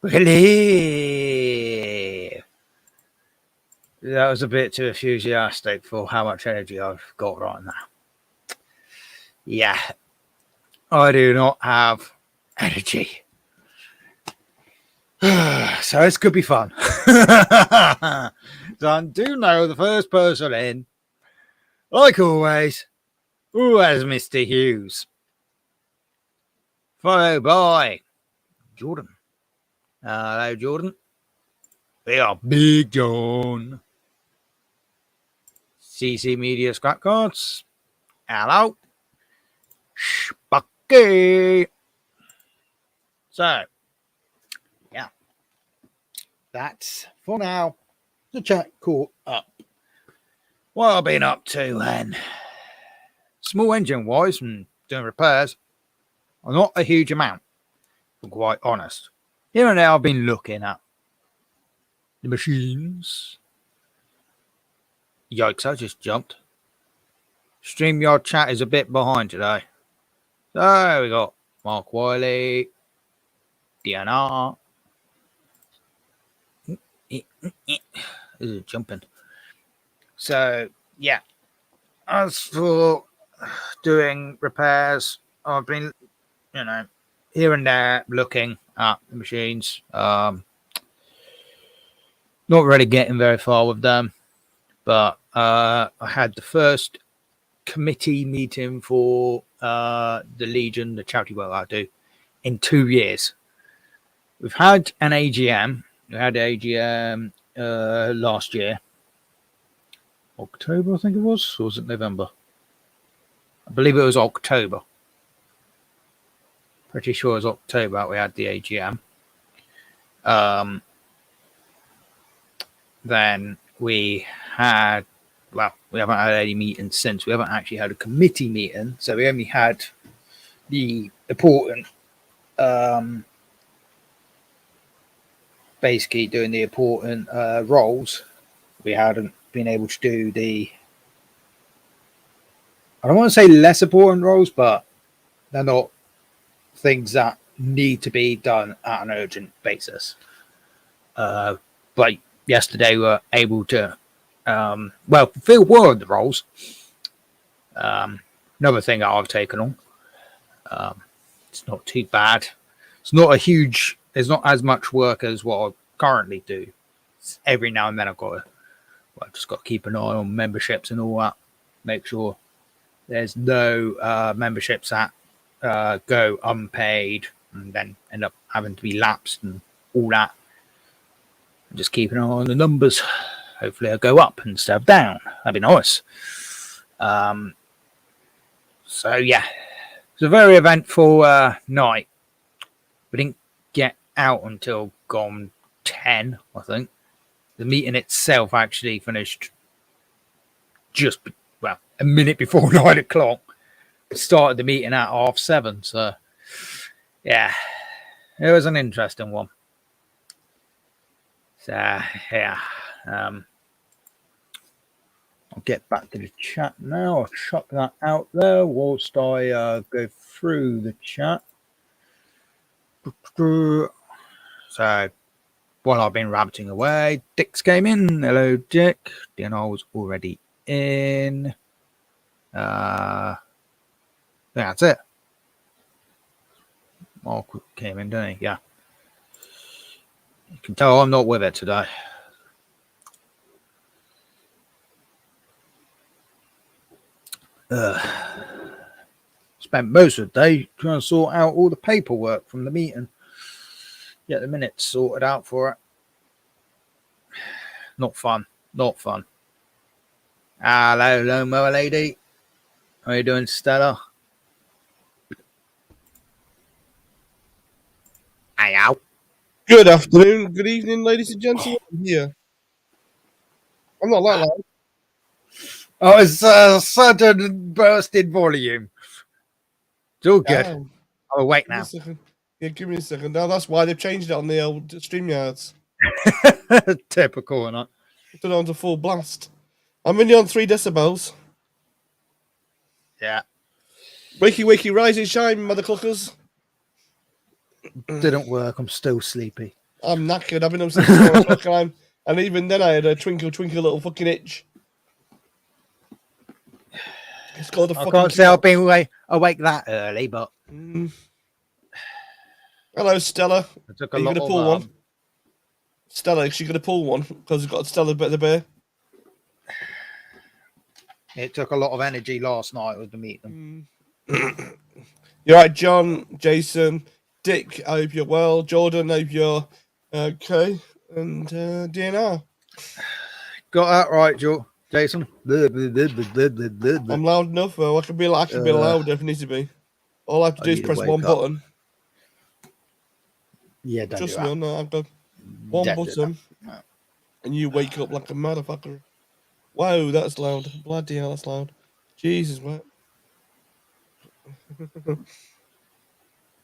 Really? That was a bit too enthusiastic for how much energy I've got right now. Yeah, I do not have energy. So this could be fun. So I do know the first person in, like always, as Mr. Hughes. Followed by Jordan. Hello, Jordan. We are Big John. CC Media Scrap Cards. Hello. Spucky. So, yeah. That's for now. The chat caught up. What I've been up to then. Small engine wise and doing repairs are not a huge amount, if I'm quite honest. Here and there I've been looking at the machines. Yikes, I just jumped. StreamYard chat is a bit behind today. So we got Mark Wiley, DNR. This is jumping. So, yeah. As for doing repairs, I've been, here and there looking at the machines. Not really getting very far with them. But I had the first committee meeting for the Legion, the charity work I do, in 2 years. We've had an AGM. We had an AGM last year. October, I think it was. Or was it November? I believe it was October. Pretty sure it was October we had the AGM. Then we had, we haven't had any meetings since. We haven't actually had a committee meeting. So we only had the important, basically doing the important roles. We hadn't been able to do the, I don't want to say less important roles, but they're not things that need to be done at an urgent basis. But yesterday we were able to, fulfill one of the roles. Another thing that I've taken on. It's not too bad. It's not a huge, there's not as much work as what I currently do. Every now and then I've just got to keep an eye on memberships and all that. Make sure there's no memberships that go unpaid and then end up having to be lapsed and all that. Just keep an eye on the numbers. Hopefully they'll go up instead of down. That'd be nice. So yeah, it's a very eventful night. We didn't get out until gone 10, I think. The meeting itself actually finished just, a minute before 9 o'clock. Started the meeting at 7:30. So, yeah, it was an interesting one. So, yeah. I'll get back to the chat now. I'll chuck that out there whilst I go through the chat. So, while I've been rabbiting away, Dick's came in. Hello, Dick. DNR was already in. That's it. Mark came in, didn't he? Yeah. You can tell I'm not with it today. Spent most of the day trying to sort out all the paperwork from the meeting. Get the minutes sorted out for it. Not fun. Not fun. Hello, Moa lady. How are you doing, Stella? Ow. Good afternoon, good evening, ladies and gentlemen. Here. I'm not that loud. Oh, it's a sudden burst in volume. It's all good. I'll wait now. Yeah, give me a second. Now that's why they've changed it on the old StreamYards. Typical, or not? Put it on to full blast. I'm only on 3 decibels. Yeah. Wakey, rise and shine, mother cluckers. Didn't work. I'm still sleepy. I'm knackered. I've been up since 4 o'clock, and even then I had a twinkle, twinkle little fucking itch. It's called a I fucking can't say I've clock. been awake that early, but Hello, Stella. I took Are a you lot going to of pull one? Stella, is she going to pull one? Because we've got Stella bit of the bear. it took a lot of energy last night to meet them. You're right, John, Jason, Dick, I hope you're well. Jordan, I hope you're okay. And DNR. Got that right, Joe. Jason. I'm loud enough, though. I can be loud if it needs to be. All I have to do is press one button. Yeah, don't Trust do me, that. on that. I've got one Don't do button, that. and you wake up like a motherfucker. Whoa, that's loud. Bloody hell, that's loud. Jesus, what?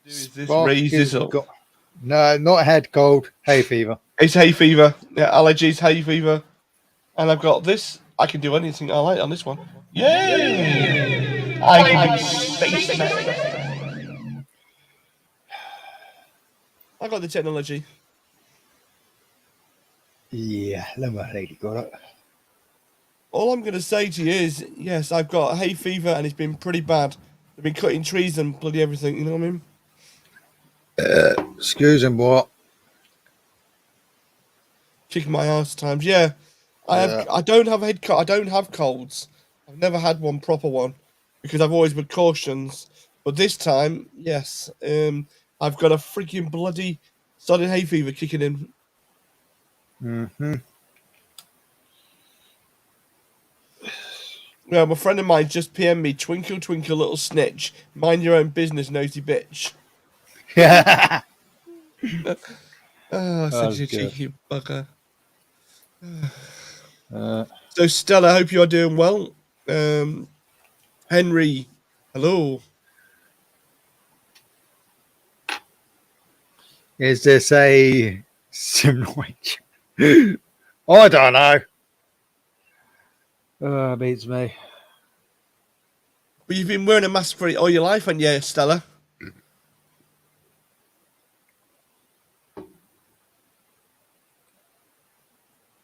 Raise this up. No, not head cold. Hay fever. It's hay fever. Yeah, allergies, hay fever. And I've got this. I can do anything I like on this one. Yay! I can be spaceman. I got the technology. Yeah, my lady got it. All I'm going to say to you is, yes, I've got hay fever and it's been pretty bad. They've been cutting trees and bloody everything, you know what I mean? Excuse him, what? Kicking my ass times. Yeah. I don't have I don't have colds. I've never had one proper one because I've always been cautions. But this time, yes, I've got a freaking bloody solid hay fever kicking in. Mm-hmm. Yeah, my friend of mine just PM'd me, twinkle, twinkle, little snitch. Mind your own business, nosy bitch. Yeah. Such a cheeky bugger. Uh, So, Stella, I hope you are doing well. Henry, hello. is this a simulation? I don't know. Beats me. But you've been wearing a mask for all your life, haven't you, Stella?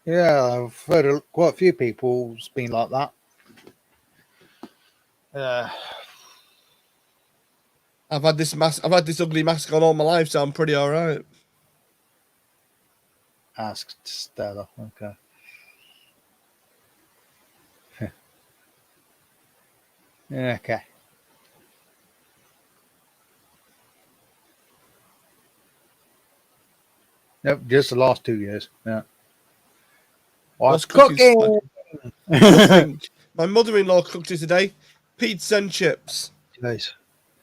Yeah, I've heard quite a few people's been like that. I've had this ugly mask on all my life, so I'm pretty all right. Asked Stella. Okay. Okay. Nope, just the last 2 years. Yeah. What's cooking? My mother-in-law cooked it today. Pizza and chips. Nice.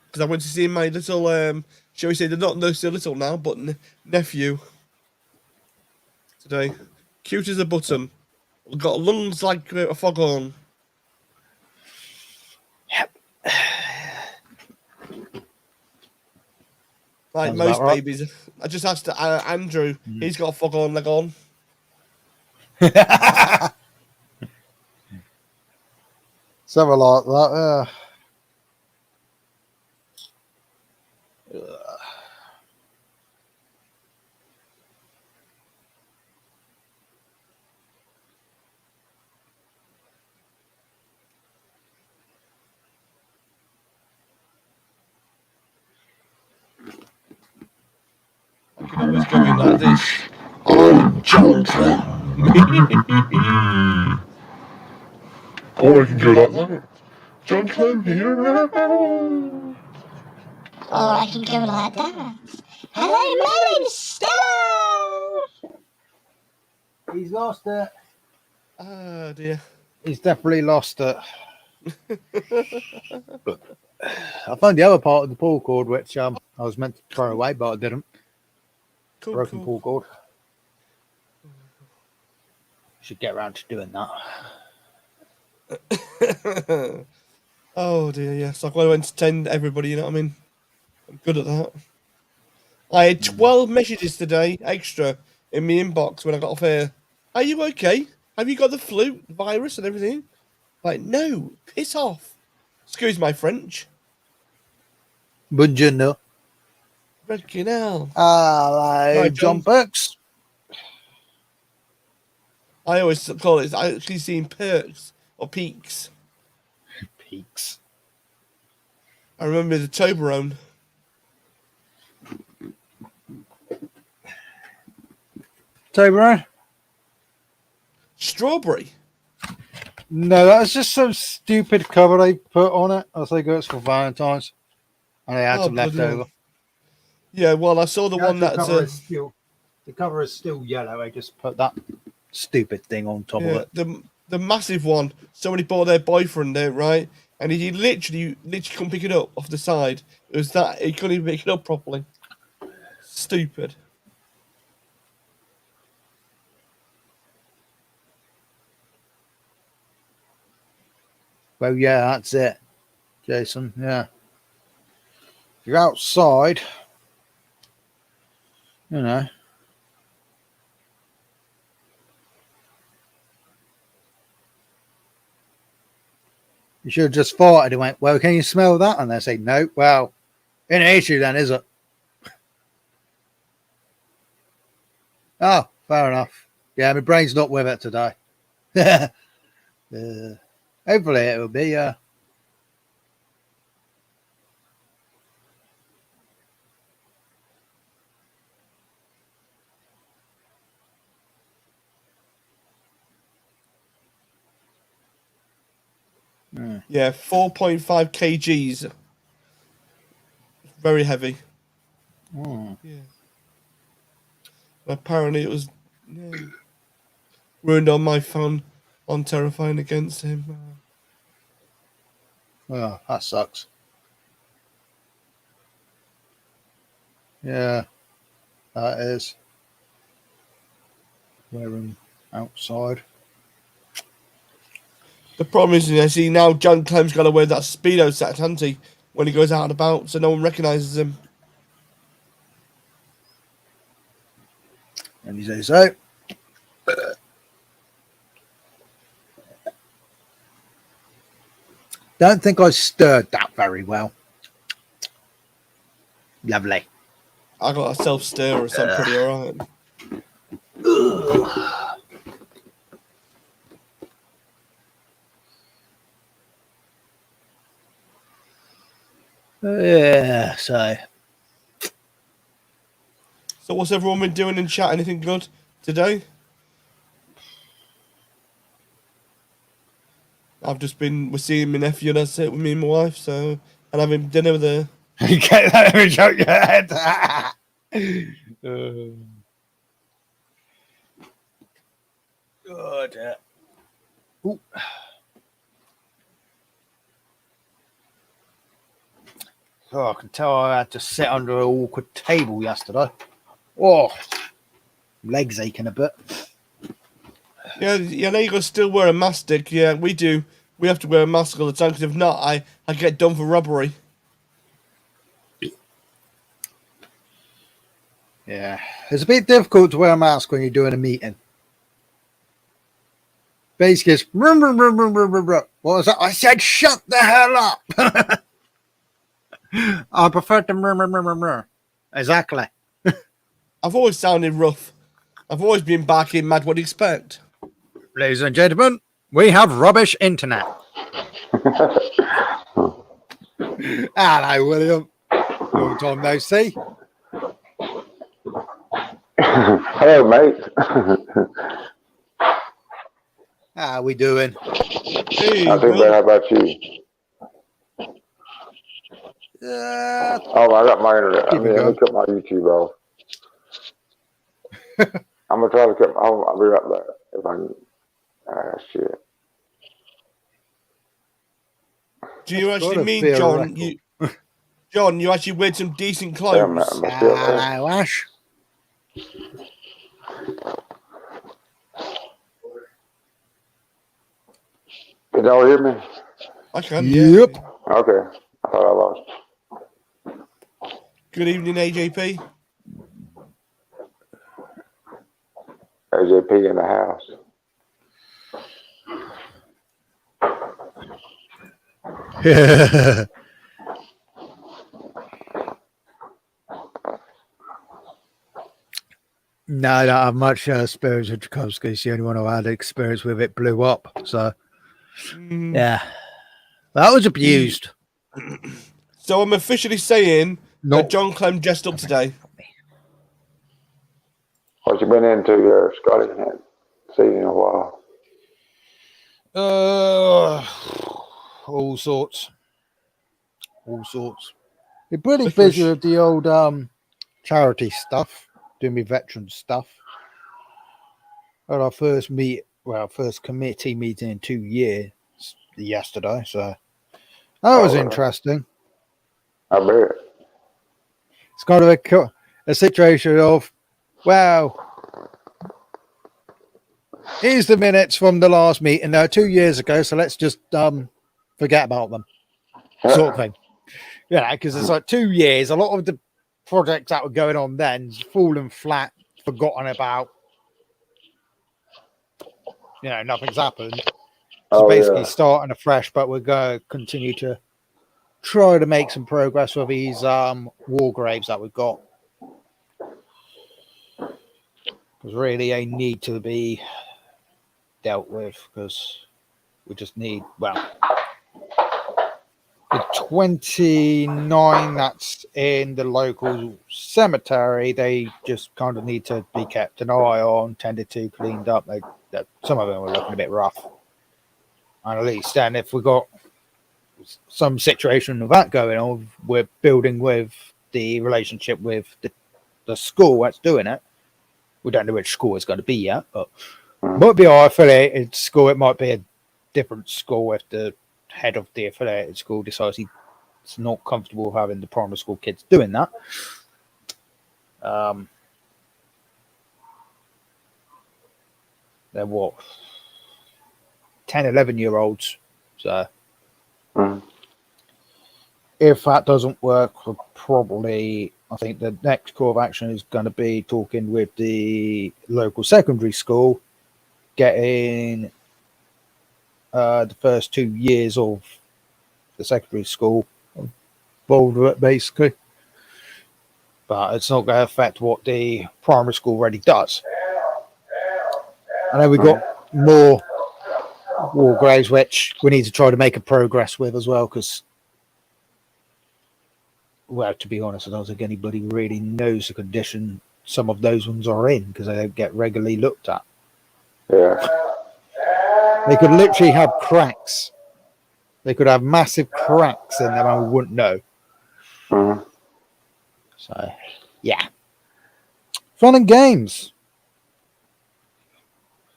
Because I went to see my little, shall we say, they're not so little now, but nephew today. Cute as a button. Got lungs like a foghorn. Yep. Like Sounds most right. babies. I just asked Andrew. He's got a foghorn leg on. Something like that. I can always go in like this. Oh, John Clem. Or I can go like that. John Clem here. Or I can go like that. Hello, my name's Stella! He's lost it. Ah, dear. He's definitely lost it. I found the other part of the pull cord, which I was meant to throw away, but I didn't. Cool, Broken cool. pull cord. Should get around to doing that. Oh dear, yes. I've got to entertain everybody, you know what I mean? I'm good at that. I had 12 messages today, extra, in my inbox when I got off here. Are you okay? Have you got the flu, virus, and everything? Like, no, piss off. Excuse my French. Buongiorno. Freaking hell. Hello, Right, John John. Burks. I always call it, I actually seen perks or peaks. Peaks. I remember the Toblerone. Toblerone? Strawberry. No, that was just some stupid cover they put on it. I think it's for Valentine's. And they had some left bloody hell. over. Yeah, well, I saw the one that's the cover is still yellow. I just put that stupid thing on top of yeah, it. the massive one. Somebody bought their boyfriend there, right? And he literally couldn't pick it up off the side. It was that he couldn't even pick it up properly. Stupid. Well, yeah, that's it, Jason. Yeah. You're outside, you know. You should have just farted and went, well, can you smell that? And they say, no. Well, in an issue then, is it? Oh, fair enough. Yeah, my brain's not with it today. Hopefully it will be, Yeah, 4.5 kgs. Very heavy. Hmm. Yeah. Apparently it was ruined on my phone on Terrifying against him. Oh, that sucks. Yeah, that is. Wearing outside. The problem is, I see now John Clem's got to wear that Speedo set, hasn't he? When he goes out and about, so no one recognises him. And you say so. Don't think I stirred that very well. Lovely. I got a self stirrer, so I'm pretty alright. Yeah, so. So what's everyone been doing in chat? Anything good today? I've just been, we're seeing my nephew, that's it, with me and my wife, so, and having dinner with her. You get that image out your head. Good. Ooh. Oh, I can tell I had to sit under an awkward table yesterday. Oh, legs aching a bit. Yeah, I know you got to still wear a mask, Dick. Yeah, we do. We have to wear a mask all the time, because if not, I get done for robbery. Yeah, it's a bit difficult to wear a mask when you're doing a meeting. Basically, it's, what was that? I said, shut the hell up. I prefer to exactly. I've always sounded rough. I've always been barking mad. What do you expect? Ladies and gentlemen, we have rubbish internet. Hello, William. Long time no see. Hello, mate. How we doing? Hey, I think Will. How about you? Oh, I got my internet. Keep it Let me going. cut my YouTube off. I'm gonna try to cut. I'll be right back if I can. Shit. Do you That's actually gotta mean, be a John? record. John, you actually wear some decent Damn, clothes. am I still there? Hello, Ash. Can y'all hear me? I can. Yep. Yeah. Okay. I thought I lost. Good evening, AJP. AJP in the house. No, I don't have much experience with Tchaikovsky. It's the only one I had experience with. It blew up. So, yeah, that was abused. So I'm officially saying Not that John Clem dressed up today. What you been into there, Scotty? Hadn't seen you in a while. All sorts. We're pretty Licorice. busy with the old charity stuff, doing my veteran stuff. At our first first committee meeting in 2 years yesterday, so that was interesting. I bet. It's kind of a situation of, well, here's the minutes from the last meeting. Now 2 years ago, so let's just forget about them, sort of thing. Yeah, because it's like 2 years. A lot of the projects that were going on then fallen flat, forgotten about. You know, nothing's happened. So basically starting afresh, but we're going to continue to try to make some progress with these war graves that we've got. Because really they need to be dealt with, because we just need, well, the 29 that's in the local cemetery, they just kind of need to be kept an eye on, tended to, cleaned up. Some of them were looking a bit rough. And at least then if we got some situation of that going on, we're building with the relationship with the school that's doing it. We don't know which school it's going to be yet, but it might be our affiliated school. It might be a different school if the head of the affiliated school decides he's not comfortable with having the primary school kids doing that. They're what, 10, 11-year-olds. So if that doesn't work, we'll probably, I think the next call of action is going to be talking with the local secondary school, getting the first 2 years of the secondary school involved with it, basically. But it's not going to affect what the primary school already does. And then we've got more war graves, which we need to try to make a progress with as well, because, well, to be honest, I don't think anybody really knows the condition some of those ones are in, because they don't get regularly looked at. Yeah. They could literally have cracks. They could have massive cracks in them and we wouldn't know. So, yeah. Fun and games.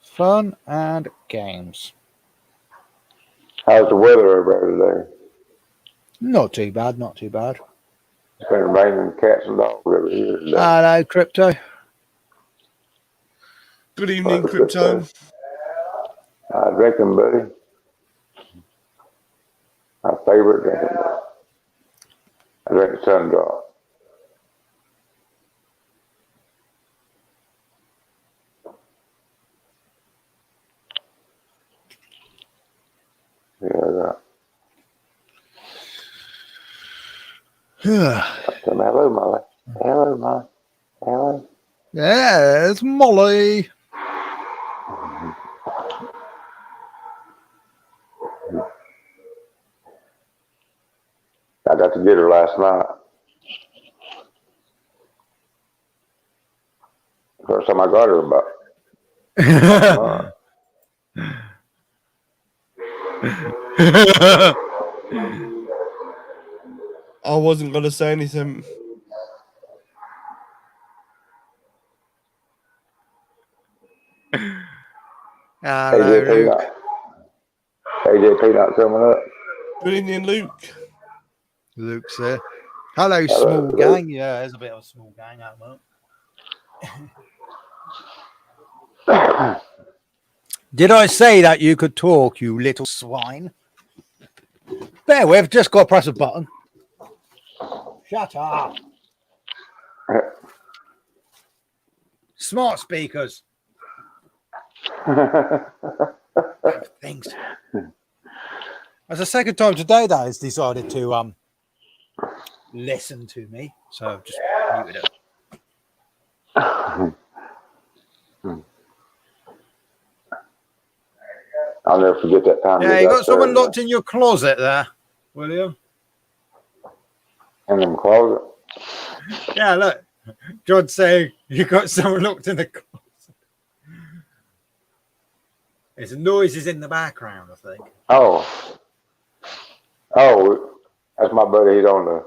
Fun and games. How's the weather over today? Not too bad, not too bad. It's been raining cats and dogs over here today. Hello, Crypto. Good evening, Crypto. I drinking, buddy. My favorite drinking, buddy. I drink Sun Drop. Hello, Molly. Hello, Molly. Hello. Yes, Molly. I got to get her last night. First time I got her about. I wasn't going to say anything. Hello, Luke. AJ Peanut coming up. Good evening, Luke. Luke's there. Hello, small gang. Yeah, there's a bit of a small gang at the moment. Did I say that you could talk, you little swine? There, we've just got to press a button. Shut up. Smart speakers. Things. That's the second time today that has decided to listen to me, so I've just muted it. I'll never forget that time. Yeah, you got someone locked in your closet there, William. In the closet. Yeah, look. John's saying you got someone locked in the closet. There's noises in the background, I think. Oh, that's my buddy. He's on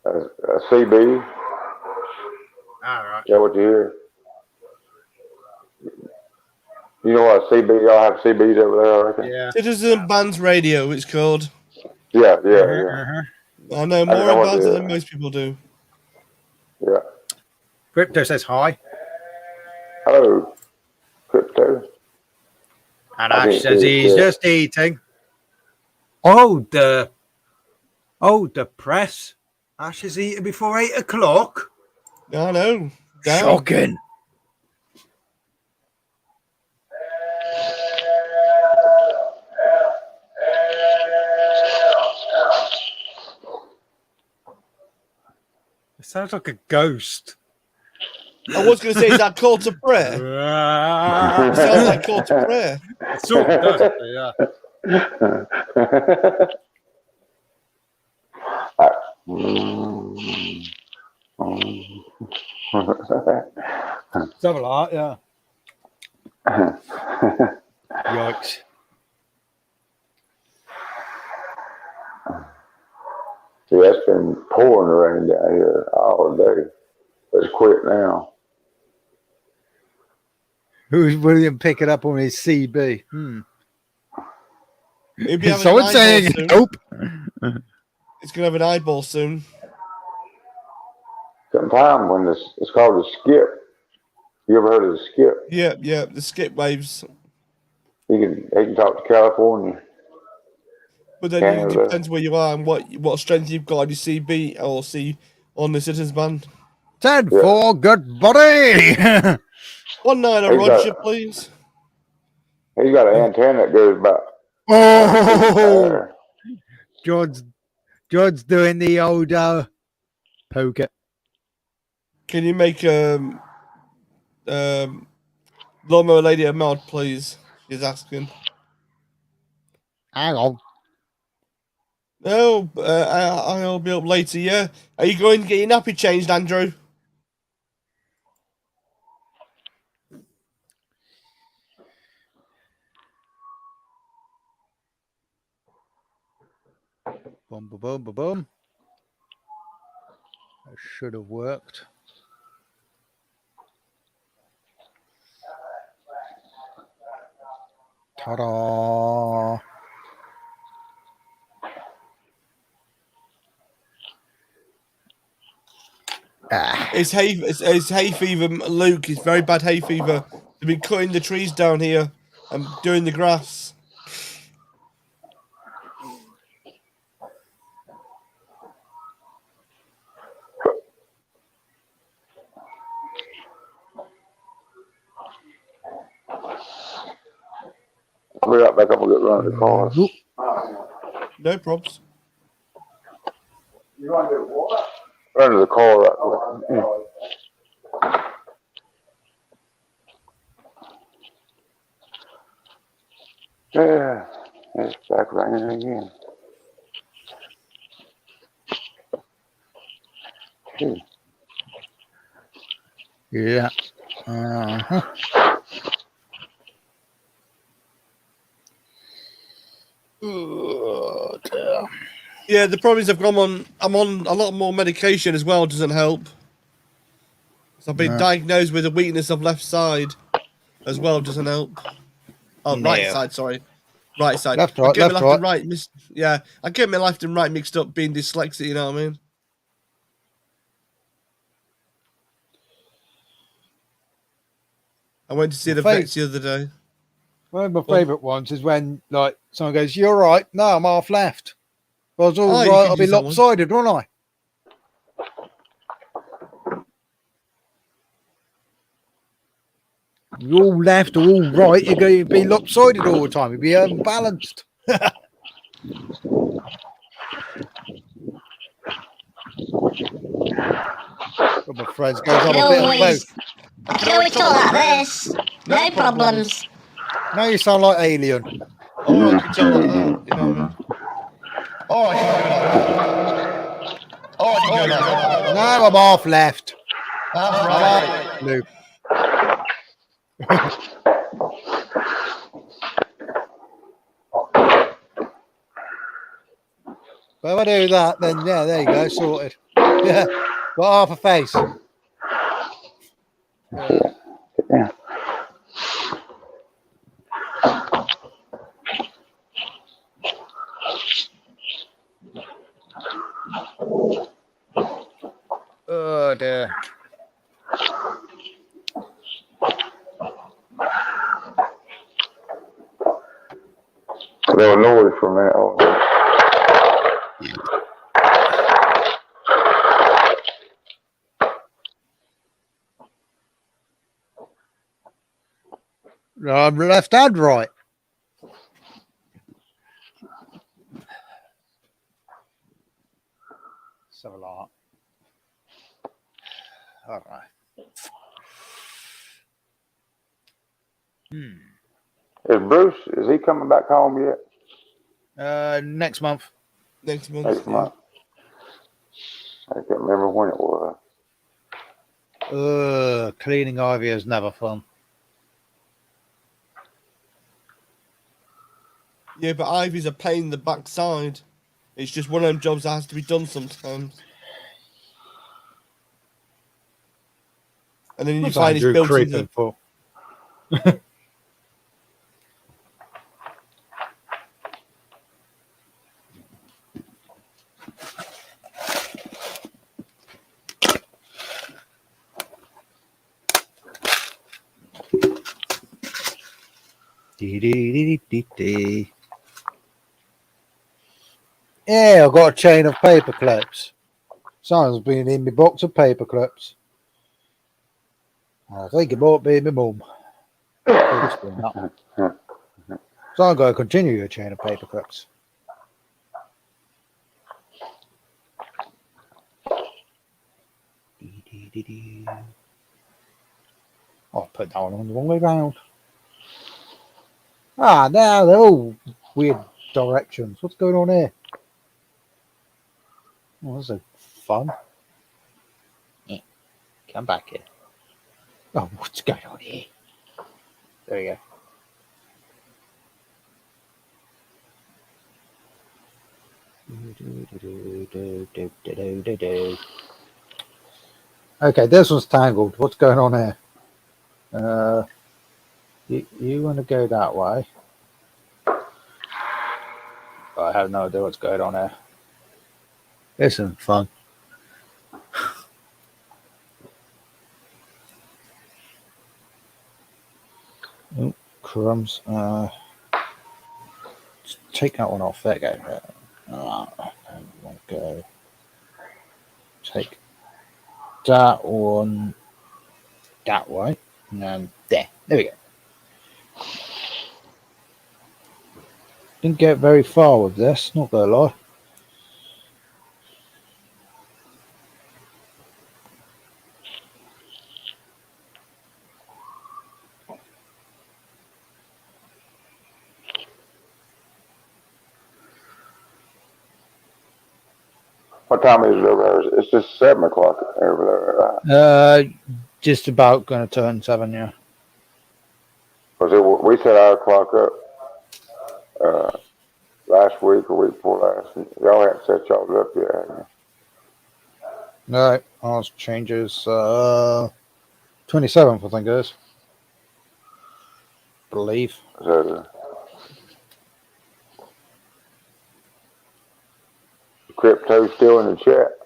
the CB. All right. Is that what you hear? You know what CB? Y'all have CBs over there, I reckon. Yeah. Citizen Bands Radio, it's called. Yeah. I know more about it than most people do. Yeah. Crypto says hi. Hello, Crypto. And Ash says he's just eating. Oh, the press. Ash is eating before 8 o'clock. I know. Damn. Shocking. It sounds like a ghost. I was going to say, is that call to prayer? It sounds like call to prayer. It sort of does, yeah. Something like that, yeah. Yikes. See, it's been pouring rain down here all day. It's quit now. Who's William picking up on his CB? Maybe having Someone an saying eyeball soon. nope. It's going to have an eyeball soon. Sometime when it's called a skip. You ever heard of the skip? Yeah, the skip waves. He can talk to California. But then it depends where you are and what strength you've got on your CB or C on the Citizens Band. 10-4, good buddy. 1-9, Roger, please. He's got an antenna that goes about. Oh, John's doing the old poker. Can you make Lawnmower Lady a mod, please? She's asking. Hang on. No, I'll be up later, yeah? Are you going to get your nappy changed, Andrew? Boom, boom, boom, boom, boom. That should have worked. Ta-da! It's hay fever, Luke. It's very bad hay fever. They've been cutting the trees down here and doing the grass. I'll be right back. I'm gonna get run to the car. No probs. You want to do what? Run to the car right quick. Yeah, it's back ringing again. Yeah. Oh, dear. Yeah, the problem is I'm on a lot more medication as well. Doesn't help. So I've been diagnosed with a weakness of left side as well. Doesn't help. Oh, right side. Sorry, right side. Left, right, left, right. And right. Yeah, I get my left and right mixed up, being dyslexic. You know what I mean? I went to see the vets the other day. One of my favourite ones is when, like, someone goes, "You're right." No, I'm half left. If I was all right, I'll be lopsided, won't I? You're all left or all right, you're going to be lopsided all the time. You'll be unbalanced. But my friends goes on a bit of both. I can always talk like this. No problems. Now you sound like Alien. Or I can talk like that. You know what I mean? Or I can go like that. Or I can go like that. Now I'm off left. That's right. Loop. But if I do that, then yeah, there you go, sorted. Yeah, got half a face. Yeah. Yeah. Oh dear. There was noise from that. Oh, I'm left and right. So a lot. All right. is Bruce? Is he coming back home yet? Next month. Next month. Next month. I can't remember when it was. Cleaning ivy is never fun. Yeah, but Ivy's a pain in the backside. It's just one of them jobs that has to be done sometimes. And then you What's find it's Andrew built creeping into. for? Dee. Yeah, I've got a chain of paper clips. Someone's been in my box of paper clips. I think it might be my mum. So I'm going to continue your chain of paper clips. I'll put that one on the wrong way round. Ah, now they're all weird directions. What's going on here? Oh, this is fun. Come back here. Oh, what's going on here? There we go. Okay, this one's tangled. What's going on here? You want to go that way? I have no idea what's going on here. This isn't fun. Oh, crumbs. Just take that one off. There you go. Go. Take that one that way. And there we go. Didn't get very far with this, not gonna lie. What time is it over there? It's just 7 o'clock over there, right? Just about gonna turn 7, yeah. Because we set our clock up last week or week before last. And y'all haven't set y'all up yet, have you? Alright, ours changes 27th, I think it is. Believe. So Crypto still in the chat.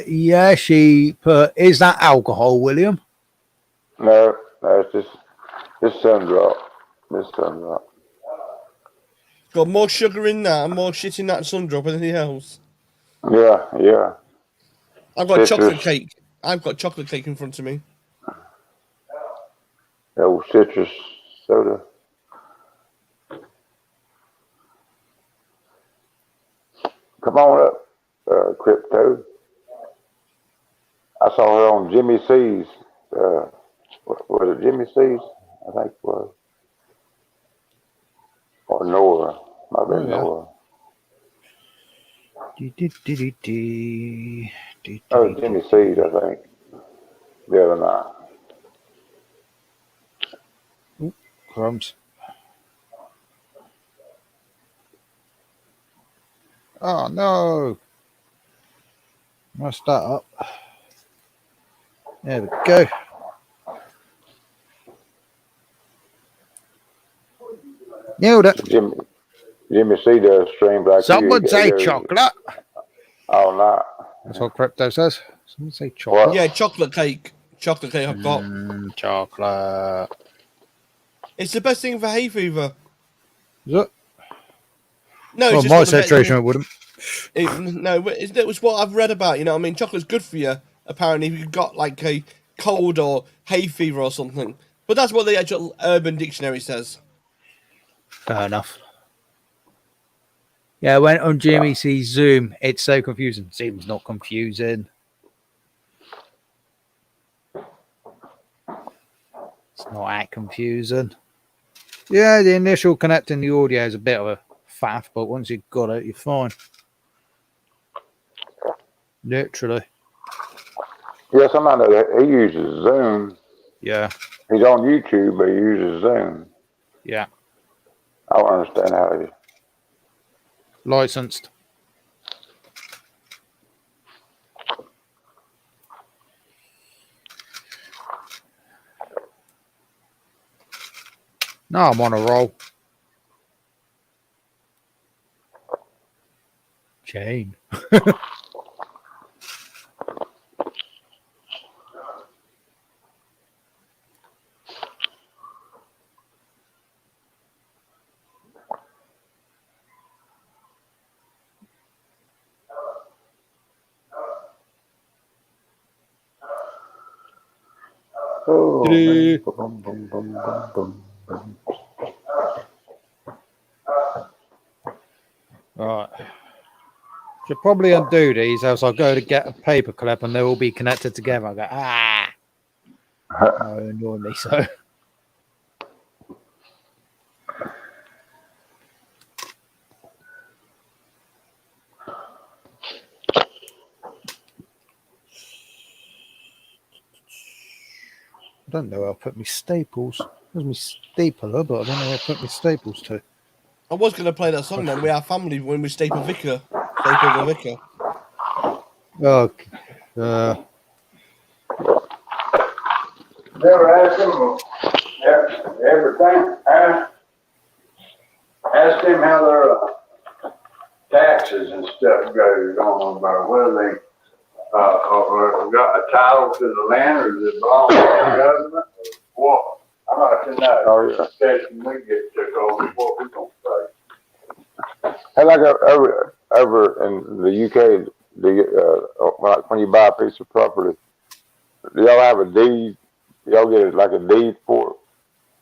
Yeah, she put, is that alcohol, William? No, that's just this sun drop. This sun drop. Got more sugar in that and more shit in that sundrop than anything else. Yeah. I've got Citrus. chocolate cake. I've got chocolate cake in front of me. Old citrus soda. Come on up, Crypto. I saw her on Jimmy C's. Was it Jimmy C's? I think it was. Or Nora. Might have been Nora. Oh, Jimmy C's, I think. The other night. Ooh, crumbs. Oh no! Messed that up. There we go. Nailed it. Jimmy C does stream like Someone you. say chocolate. Oh, no. That's what crypto says. Someone say chocolate. What? Yeah, chocolate cake. Chocolate cake I've got. Chocolate. It's the best thing for hay fever. Is it? No, Well, it's just my not the best situation, thing. it wouldn't. No, it was what I've read about. You know what I mean? Chocolate's good for you, apparently, if you've got like a cold or hay fever or something. But that's what the actual Urban Dictionary says. Fair enough. Yeah, I went on Jimmy C's Zoom. It's so confusing. Zoom's not confusing. It's not that confusing. Yeah, the initial connecting the audio is a bit of a faff, but once you've got it, you're fine. Literally. Yeah, somebody that he uses Zoom. Yeah. He's on YouTube, but he uses Zoom. Yeah. I don't understand how he. Licensed. No, I'm on a roll. Chain. Oh, man. Right. Should probably undo these, else I'll go to get a paper clip and they'll all be connected together. I go, no, annoy me so. I don't know where I'll put my staples. There's my stapler, but I don't know where I'll put my staples to. I was going to play that song then. We are family when we staple Vicar. Staple the Vicar. Oh, Never ask him everything. Ask him how their taxes and stuff goes on about whether they or got a title to the land or does it belong to the government. What? I'd like to know. Oh, yeah. Session we get took over, what we gonna say. Hey, like over in the UK, like when you buy a piece of property, do y'all have a deed? Y'all get it like a deed for it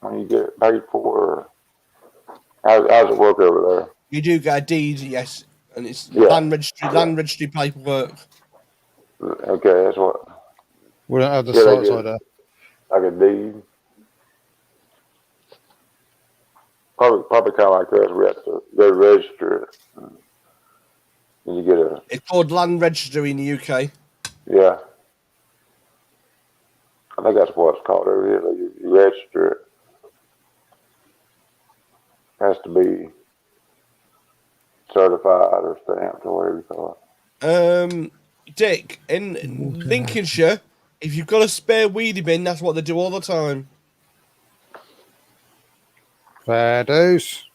when you get it paid for? Or how's it work over there? You do get a deed, yes, and it's land registry paperwork. Okay, that's what. we don't have the sites like that. Like a deed. Probably kind of like us. We have to go register it. And you get a. It's called land registry in the UK. Yeah. I think that's what it's called over here. You register it. Has to be certified or stamped or whatever you call it. Dick, in Lincolnshire, if you've got a spare weedy bin, that's what they do all the time. Fair dues.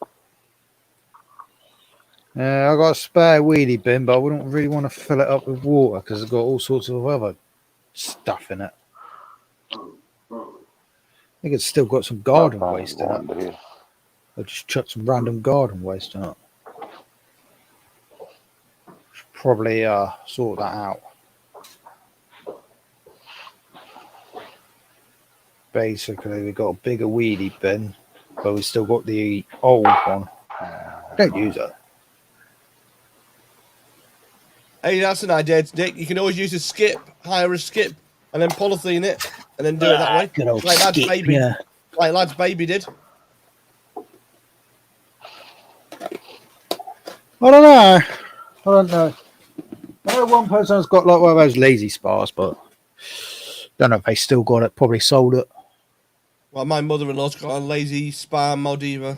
I got a spare weedy bin, but I wouldn't really want to fill it up with water because it's got all sorts of other stuff in it. I think it's still got some garden waste in it. I just chucked some random garden waste in it. Should probably sort that out. Basically, we got a bigger weedy bin, but we still got the old one. Don't use it. Hey, that's an idea, Dick. You can always use a skip. Hire a skip. and then polythene it, and then do it that way. Good old Like Lad's skip, baby. yeah. Like Lad's baby did. I don't know. I know one person's got like one of those lazy spas, but don't know if they still got it. Probably sold it. Well, my mother-in-law's got a lazy spa Maldiva.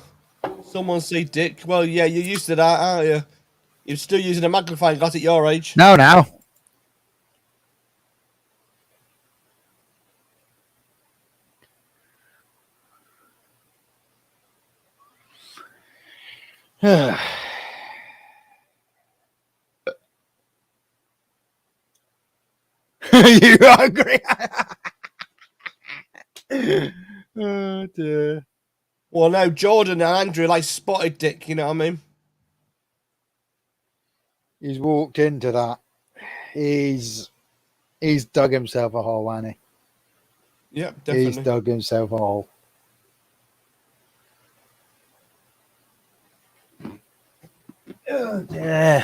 Someone say, Dick, well, yeah, you're used to that, aren't you? You're still using a magnifying glass at your age. No, now. You hungry? Oh dear. Well, no, Jordan and Andrew like spotted Dick, you know what I mean? He's walked into that. He's dug himself a hole, hasn't he? Yep, definitely. He's dug himself a hole. Oh dear.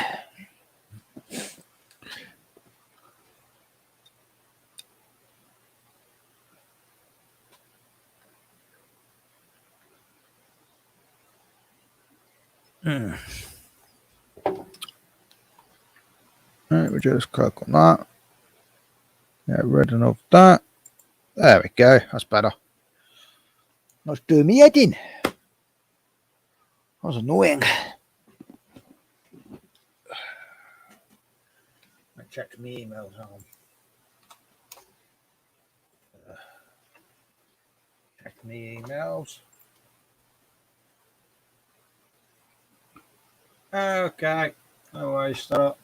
Right, we just click on that. Get rid of that. There we go. That's better. Not doing me head in. That was annoying. I checked my emails on. Check my emails. Okay. No worries, start.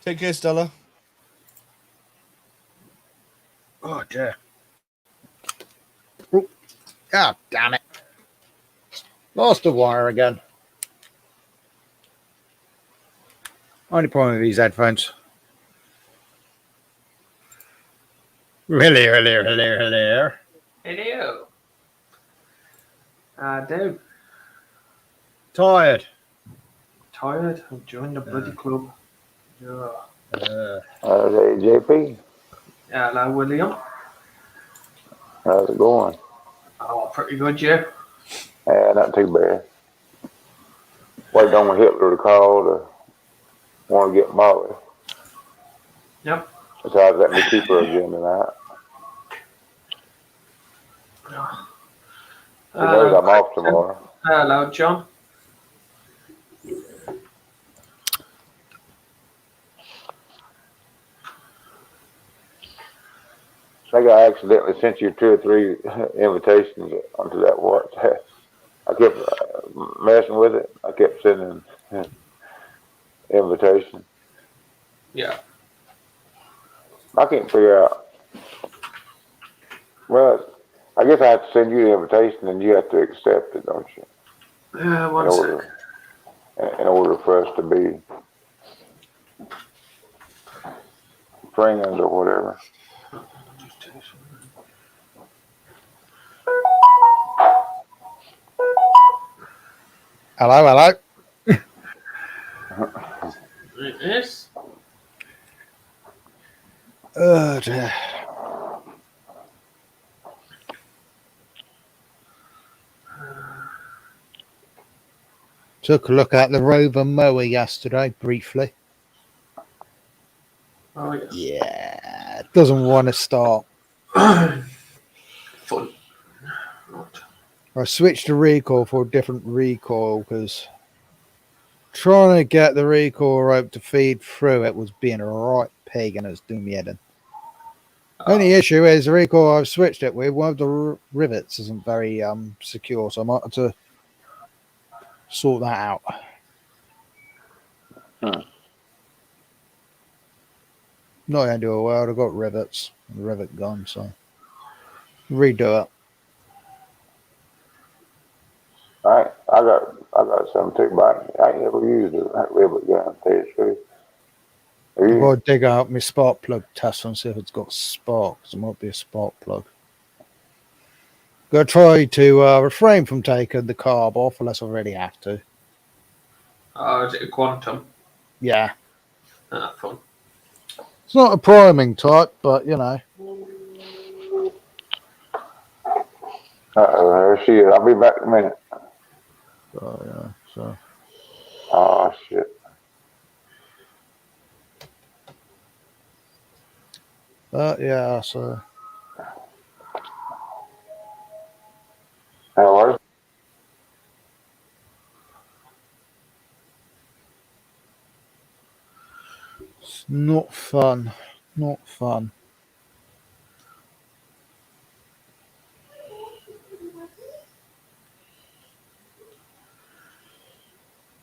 Take care, Stella. Oh dear. Oh, God damn it. Lost the wire again. Only problem with these headphones. Hello. Hello. I do. Tired. Tired. I've joined the bloody club. Yeah. Hey, JP, Hello, William. how's it going? Oh, pretty good, yeah. Yeah, not too bad. Waiting on Hitler to call to want to get Molly. Yep. Besides, let me keep her again tonight. She knows I'm off tomorrow. Hello, John. I think I accidentally sent you 2 or 3 invitations onto that WhatsApp. I kept messing with it. I kept sending invitations. Yeah. I can't figure out. Well, I guess I have to send you the invitation and you have to accept it, don't you? One second. In order for us to be friends or whatever. Hello. Yes. Oh dear. Took a look at the Rover mower yesterday, briefly. Oh, yeah. Yeah, it doesn't want to start. Fun. Right. I switched to recoil for a different recoil because trying to get the recoil rope to feed through it was being a right pig and it was doing me head in. Only issue is the recoil I've switched it with, one of the rivets isn't very secure, so I might have to sort that out. Not going to do a world. I've got rivets. The rivet gone, so redo it. I got some too, but I ain't never used it. That rivet gun, tell you the truth. I've got to dig out my spark plug test and see if it's got sparks. It might be a spark plug. Got to try to refrain from taking the carb off unless I really have to. Oh, is it a quantum? Yeah. Ah, fun. It's not a priming type, but you know. There she is. I'll be back in a minute. So, yeah, so Oh, shit. yeah, so Hello? it's not fun. Not fun.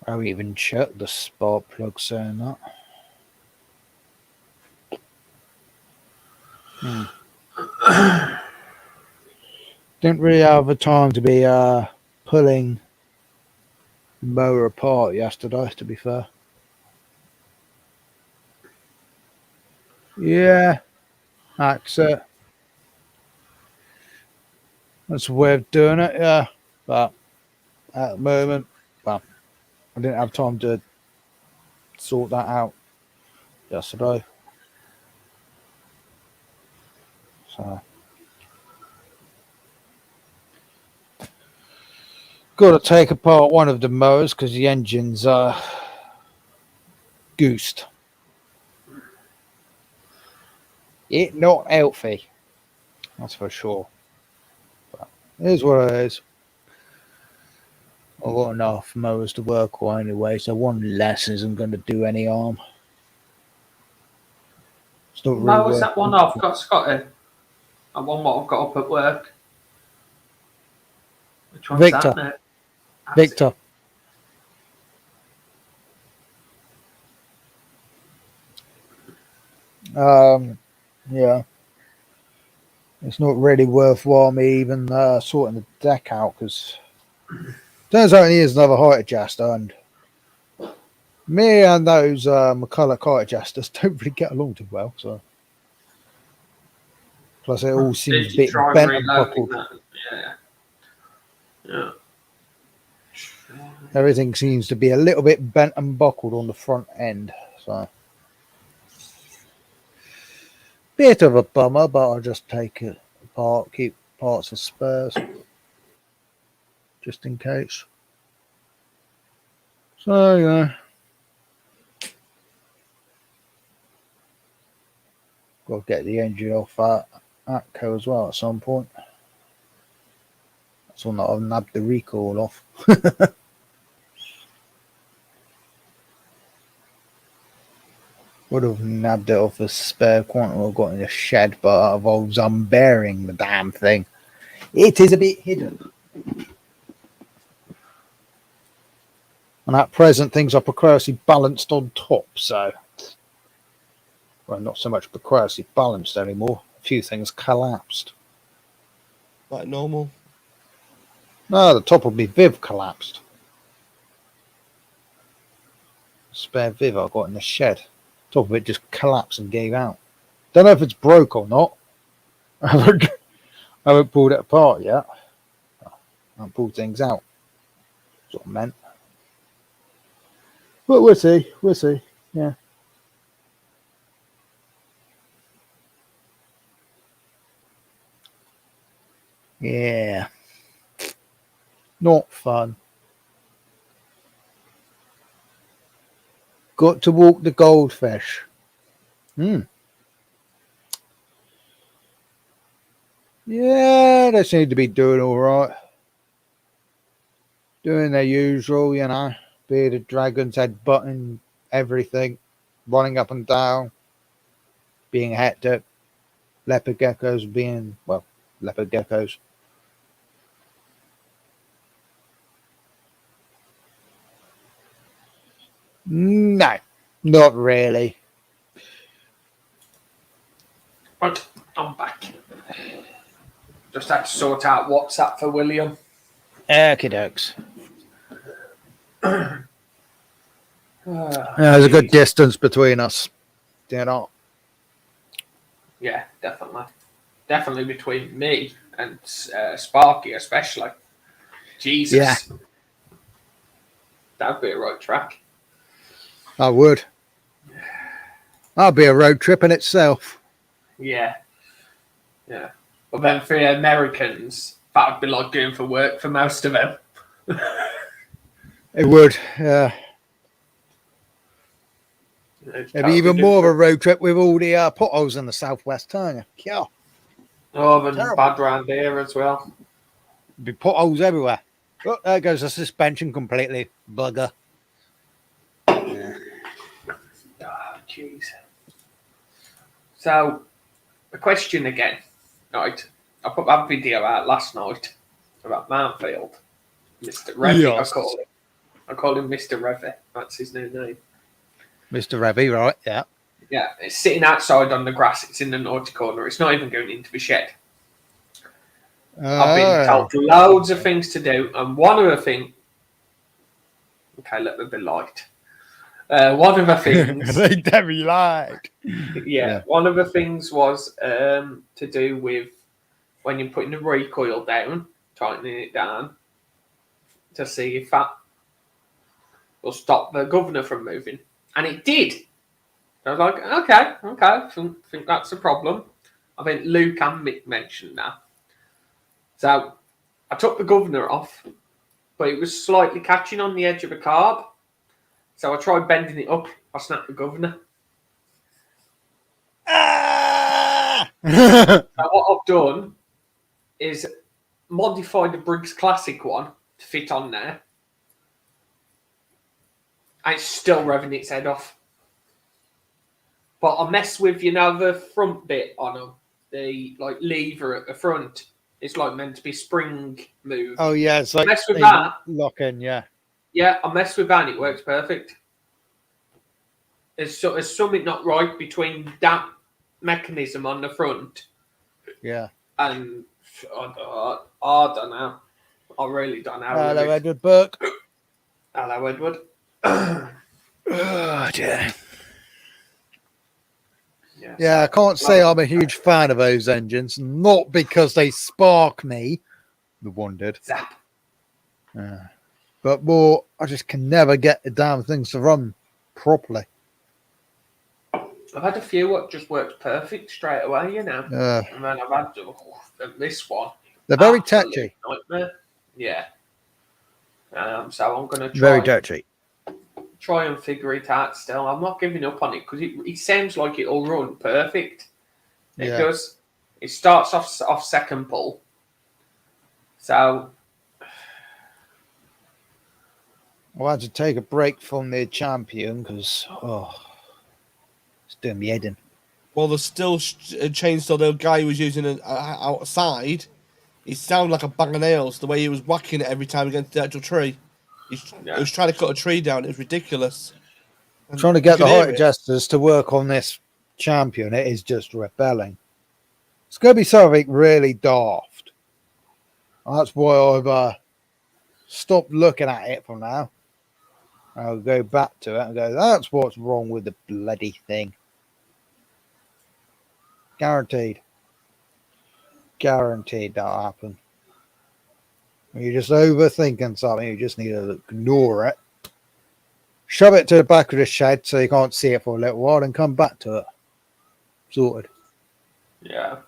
I even checked the spark plug saying that. Didn't really have the time to be pulling the mower apart yesterday, to be fair. Yeah, that's it. That's a way of doing it, yeah. But at the moment, well, I didn't have time to sort that out yesterday. So got to take apart one of the mowers because the engine's goosed. It not healthy, that's for sure. But it is what it is. I've got enough mowers to work on anyway, so one less isn't going to do any harm. It's not really How was worth that one I've got, Scotty? That one what I've got up at work. Which one's Victor. that, mate? That's Victor. Yeah. It's not really worthwhile me even sorting the deck out because turns out he is another height adjuster, and me and those McCulloch height adjusters don't really get along too well. So plus it all seems Did a you bit try bent and reloading buckled. that? Yeah. Everything seems to be a little bit bent and buckled on the front end. So bit of a bummer, but I'll just take it apart, keep parts of spares just in case. So yeah. Got to get the engine off that Atco as well at some point. That's one that I've nabbed the recall off. Would have nabbed it off a spare quantum I've got in the shed, but I was unbearing the damn thing. It is a bit hidden. And at present, things are precariously balanced on top, so. Well, not so much precariously balanced anymore. A few things collapsed. Like normal. No, the top of my Viv collapsed. Spare Viv I got in the shed. Top of it just collapsed and gave out. Don't know if it's broke or not. I haven't pulled it apart yet. I haven't pulled things out. That's what I meant. But we'll see. We'll see. Yeah. Yeah. Not fun. Got to walk the goldfish. Yeah, they seem to be doing all right. Doing their usual, you know. Bearded dragons head butting everything, running up and down, being hectic. Leopard geckos being, well, leopard geckos. No, not really. But I'm back. Just had to sort out WhatsApp for William. Okie dokes. There's a good distance between us. You know. Yeah, definitely. Definitely between me and Sparky, especially. Jesus. Yeah. That'd be a right track. I would. That'll be a road trip in itself. Yeah. Yeah. But then for the Americans, that would be like going for work for most of them. It would. Yeah. It'd be even more of a road trip with all the potholes in the southwest, aren't you? Yeah. Oh, and Terrible. bad round here as well. There'd be potholes everywhere. Look, there goes the suspension completely. Bugger. Oh, jeez. So, a question again. Right. I put that video out last night about Mountfield. Mr. Revy, Yes. I call him Mr. Revy. That's his new name. Mr. Revy, right? Yeah. Yeah, it's sitting outside on the grass. It's in the naughty corner. It's not even going into the shed. I've been told loads of things to do, and one of the things. Okay, let me be light. One of the things. They very light. Yeah, one of the things was to do with when you're putting the recoil down, tightening it down to see if that will stop the governor from moving, and it did. I was like, okay, think that's a problem. I think Luke and Mick mentioned that. So I took the governor off, but it was slightly catching on the edge of the carb. So I tried bending it up. I snapped the governor. So what I've done is modify the Briggs Classic one to fit on there. And it's still revving its head off. But I mess with, the front bit on them. The lever at the front. It's meant to be spring move. Oh, yeah. It's like mess with that. Lock in, yeah. Yeah, I mess with that and it works perfect. There's something not right between that mechanism on the front. Yeah. And I don't know. I really don't know. Hello, Edward Burke. Hello, Edward. Oh, dear. Yeah. Yeah, I can't say I'm a huge fan of those engines. Not because they spark me. The one did. Zap. But more, I just can never get the damn things to run properly. I've had a few what just worked perfect straight away, And then I've had this one. They're very Absolute touchy. Nightmare. Yeah. So I'm going to Very touchy. try and figure it out still. I'm not giving up on it because it sounds like it'll run perfect. It does. It starts off second pull. So I had to take a break from the champion because, it's doing me head in. Well, the still chainsaw the guy was using outside, it sounded like a bang of nails the way he was whacking it every time against the actual tree. He was trying to cut a tree down. It was ridiculous. And Trying to get you the could hear height it. adjusters to work on this champion, it is just rebelling. It's going to be something really daft. That's why I've stopped looking at it for now. I'll go back to it and go, that's what's wrong with the bloody thing. Guaranteed. Guaranteed that'll happen. You're just overthinking something, you just need to ignore it. Shove it to the back of the shed so you can't see it for a little while and come back to it. Sorted. yeah.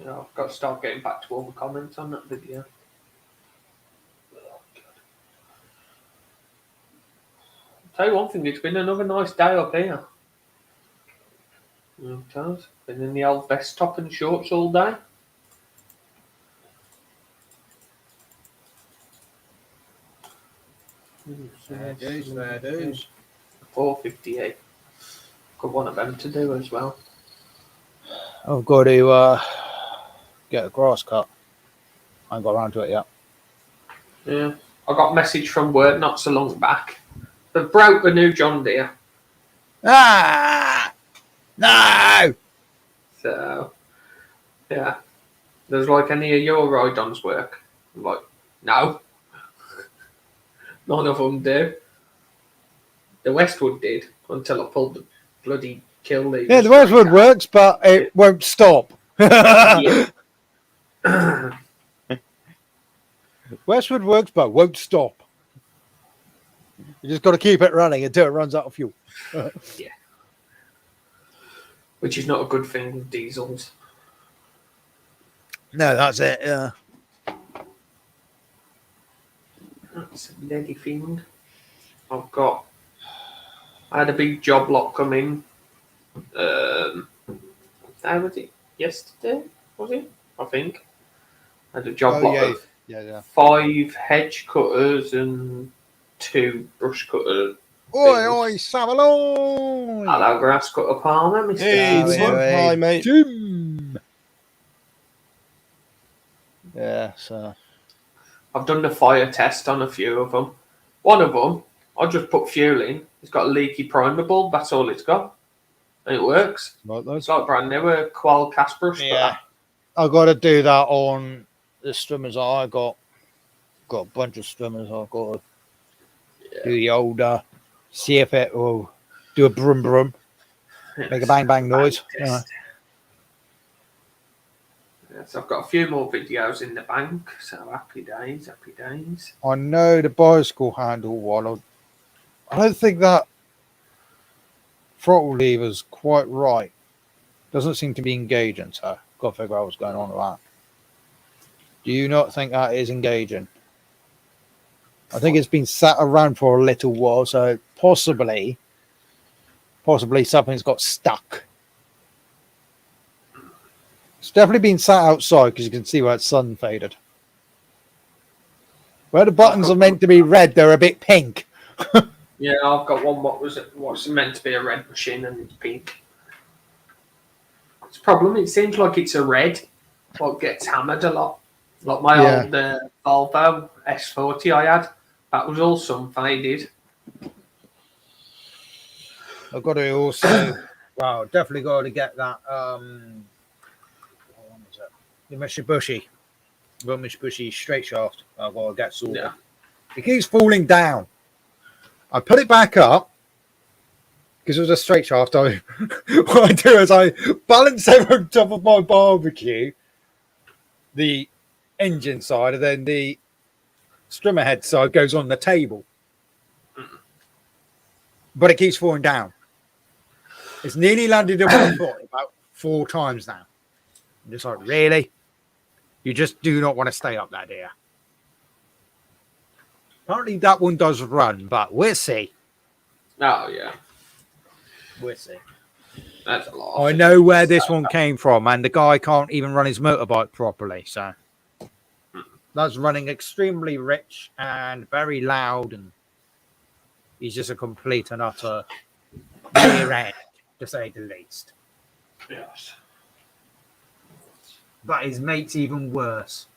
I've got to start getting back to all the comments on that video. Tell you one thing, it's been another nice day up here. It has. Been in the old vest top and shorts all day. Fair dues. 458. Got one of them to do as well. I've got to get a grass cut. I ain't got around to it yet. Yeah. I got a message from work not so long back. They've broke the new John Deere. Ah! No! So, yeah. There's any of your ride-ons work? I'm like, no. None of them do. The Westwood did until I pulled the bloody kill lever. Yeah, the Westwood works, but it won't stop. Yeah. Westwood works, but won't stop. You just got to keep it running until it runs out of fuel. Which is not a good thing with diesels. No, that's it. Yeah. That's a bloody thing. I had a big job lot come in. How was it? Yesterday? Was it? I think. I had a job lot of Yeah. 5 hedge cutters and 2 brush cutters. Oi, Savalon! Hello, grass cutter Palmer, Mr. Hey, Diesel. Tim. Hi, mate. Jim. Yeah, so I've done the fire test on a few of them. One of them, I just put fuel in. It's got a leaky primer bulb. That's all it's got. And it works. like those. It's like brand new, a Qual cast brush cutter. I got to do that on the strummers. I got a bunch of strummers. I've got to do the old, see if it will do a brum brum, make a bang bang noise. Yeah. So I've got a few more videos in the bank. So happy days, happy days. I know the bicycle handle one. I don't think that throttle lever's quite right. Doesn't seem to be engaging, so got to figure out what's going on with that. Do you not think that is engaging? I think it's been sat around for a little while, so possibly something's got stuck. It's definitely been sat outside because you can see where it's sun faded. Where the buttons are meant to be red, they're a bit pink. Yeah, I've got one what's meant to be a red machine and it's pink. It's a problem. It seems like it's a red, but gets hammered a lot. Like my old Volvo S40 I had, that was all sun faded. I've got to also, wow, definitely got to get that. What was it? The Mitsubishi. Got Mitsubishi straight shaft. I've got to get sorted. Yeah. It keeps falling down. I put it back up because it was a straight shaft. What I do is I balance it on top of my barbecue, the engine side, and then the strimmer head side goes on the table. But it keeps falling down. It's nearly landed on my foot about 4 times now. I'm just like, really? You just do not want to stay up that, dear. Apparently that one does run, but we'll see. Oh yeah, We'll see. that's a lot. I know where this one came from, and the guy can't even run his motorbike properly, so that's running extremely rich and very loud, and he's just a complete and utter rear end, to say the least. Yes. But his mate's even worse.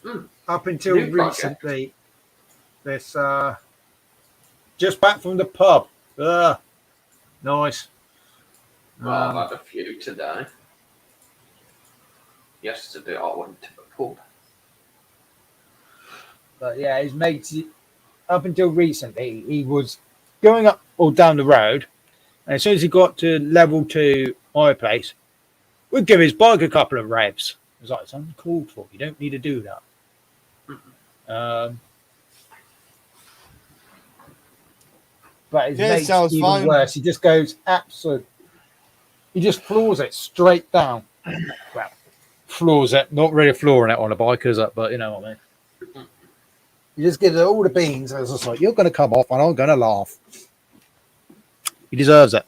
Mm. Up until New project. recently, this just back from the pub. Nice. Well, I've had a few today. Yesterday I went to the pub. But yeah, his mates, up until recently, he was going up or down the road, and as soon as he got to level 2 my place, we'd give his bike a couple of revs. It was like, it's uncalled for. You don't need to do that. But his mate's sounds even fine. worse. He just goes he just floors it straight down. Well, floors it, not really flooring it on a bike, is it? But you know what I mean. He just gives it all the beans, and it's just like, you're going to come off, and I'm going to laugh. He deserves it.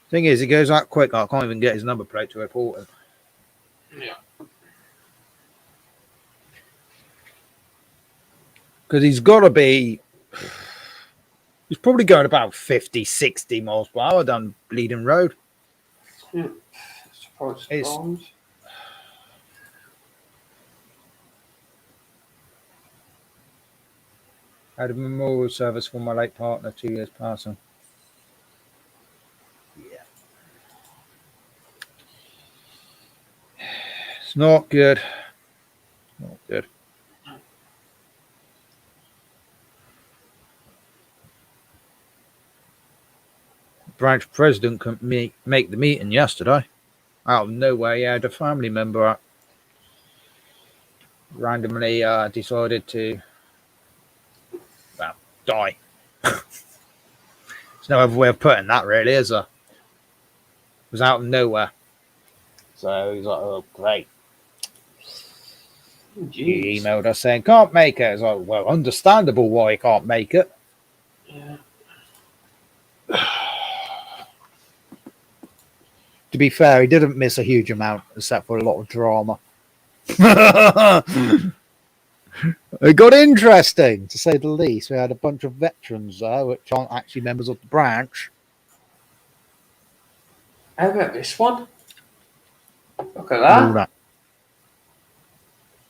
Thing is, he goes that quick, I can't even get his number plate to report him. Yeah. Because he's got to be... He's probably going about 50, 60 miles per hour down Bleeding Road. It's- I had a memorial service for my late partner 2 years passing. Yeah. It's not good. Not good. Branch president couldn't make the meeting yesterday. Out of nowhere, he had a family member randomly decided to die. There's no other way of putting that, really, is there? It was out of nowhere. So he's like, oh, great. He Jeez. emailed us saying, can't make it. It's like, well, understandable why he can't make it. Yeah. To be fair, he didn't miss a huge amount, except for a lot of drama. It got interesting, to say the least. We had a bunch of veterans there, which aren't actually members of the branch. How about this one? Look at And all that.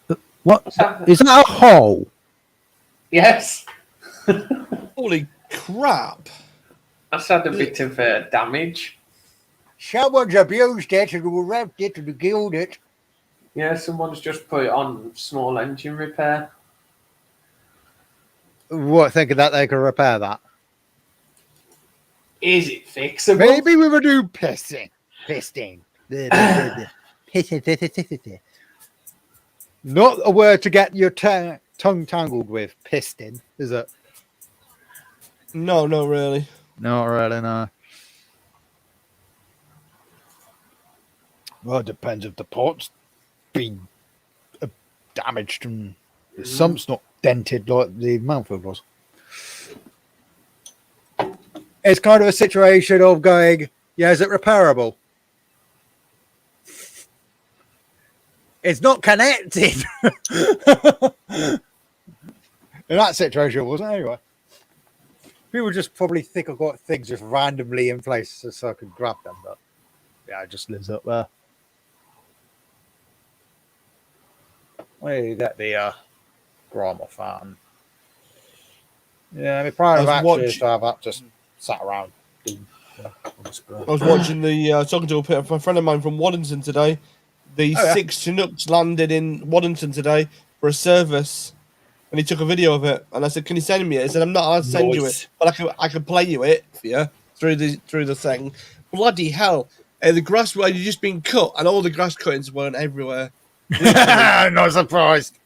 that. What? What's that? Is that a hole? Yes. Holy crap! That's had a bit of damage. Someone's abused it and wrapped it and killed it. Yeah, someone's just put it on small engine repair. What, thinking that they can repair that? Is it fixable? Maybe we will do piston. Not a word to get your tongue tangled with. Piston, is it? No, not really. Not really, no. Well, it depends if the port's been damaged and the sump's not dented like the Mountfield was. It's kind of a situation of going, yeah, is it repairable? It's not connected. In that situation, it wasn't anyway. People just probably think I've got things just randomly in place so I can grab them, but yeah, it just lives up there. Where you get the drama fan? Yeah, I mean, prior to actually, so I've just sat around. I was watching talking to a friend of mine from Waddington today. The 6 Chinooks landed in Waddington today for a service, and he took a video of it. And I said, "Can you send me it?" He said, "I'm not allowed to send you it, but I can play you it for you through the thing." Bloody hell! The grass had just been cut, and all the grass cuttings weren't everywhere. Not surprised.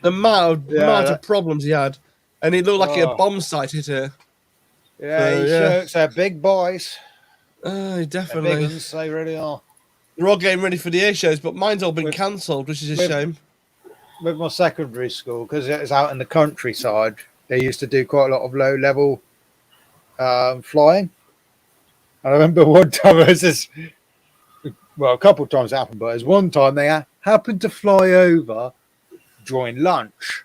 The amount of problems he had, and it looked like a bomb site hit her. Yeah, they're big boys. Definitely. They're big ones, they really are. They're all getting ready for the air shows, but mine's all been cancelled, which is a shame. With my secondary school, because it was out in the countryside, they used to do quite a lot of low-level flying. I remember one time, it was this, well, a couple of times it happened, but it was one time they happened to fly over during lunch.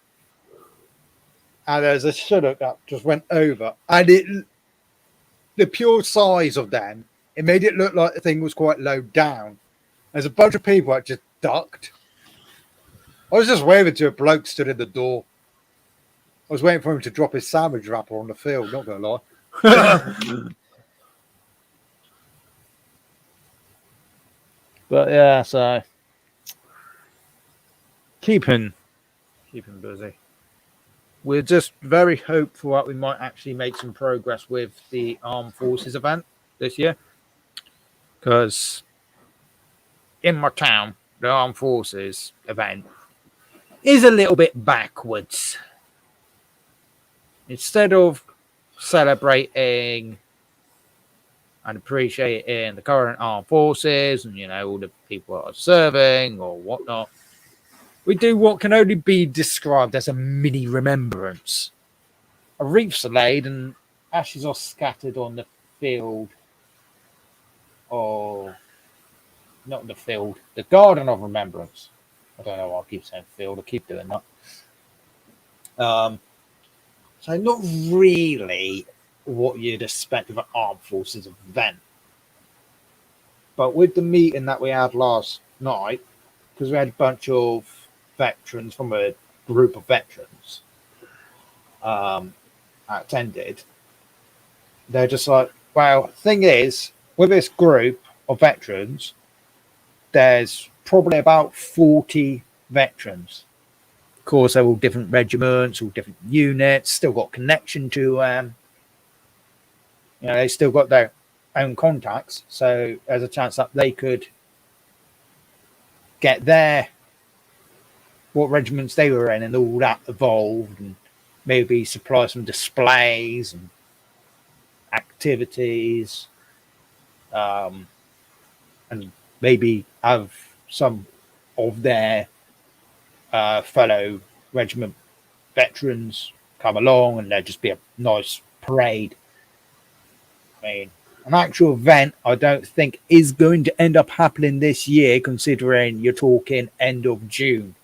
And there's a Chinook that just went over, and the pure size of them, it made it look like the thing was quite low down. There's a bunch of people that just ducked. I was just waving to a bloke stood in the door. I was waiting for him to drop his sandwich wrapper on the field, not gonna lie. But yeah, so keeping busy. We're just very hopeful that we might actually make some progress with the Armed Forces event this year. Because in my town, the Armed Forces event is a little bit backwards. Instead of celebrating and appreciating the current armed forces and, all the people that are serving or whatnot, we do what can only be described as a mini remembrance. A wreaths are laid and ashes are scattered on the field. Or not the field, the garden of remembrance. I don't know why I keep saying field, I keep doing that. So not really what you'd expect of an armed forces event. But with the meeting that we had last night, because we had a bunch of veterans from a group of veterans attended, they're just like, well, thing is, with this group of veterans, there's probably about 40 veterans. Of course, they're all different regiments, all different units, still got connection to them. They still got their own contacts, so there's a chance that they could get their what regiments they were in and all that evolved, and maybe supply some displays and activities, and maybe have some of their fellow regiment veterans come along, and there'd just be a nice parade. I mean, an actual event I don't think is going to end up happening this year, considering you're talking end of June.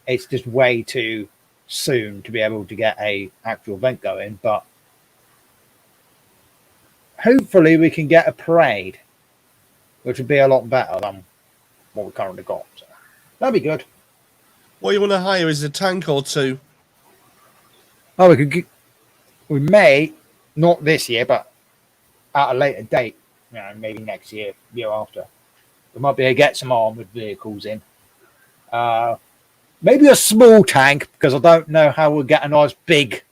It's just way too soon to be able to get a actual event going, but hopefully we can get a parade, which would be a lot better than what we currently got. So that'd be good. What you want to hire is a tank or two. Oh, we may, not this year, but at a later date, maybe next year, year after. We might be able to get some armored vehicles in. Maybe a small tank, because I don't know how we'll get a nice big,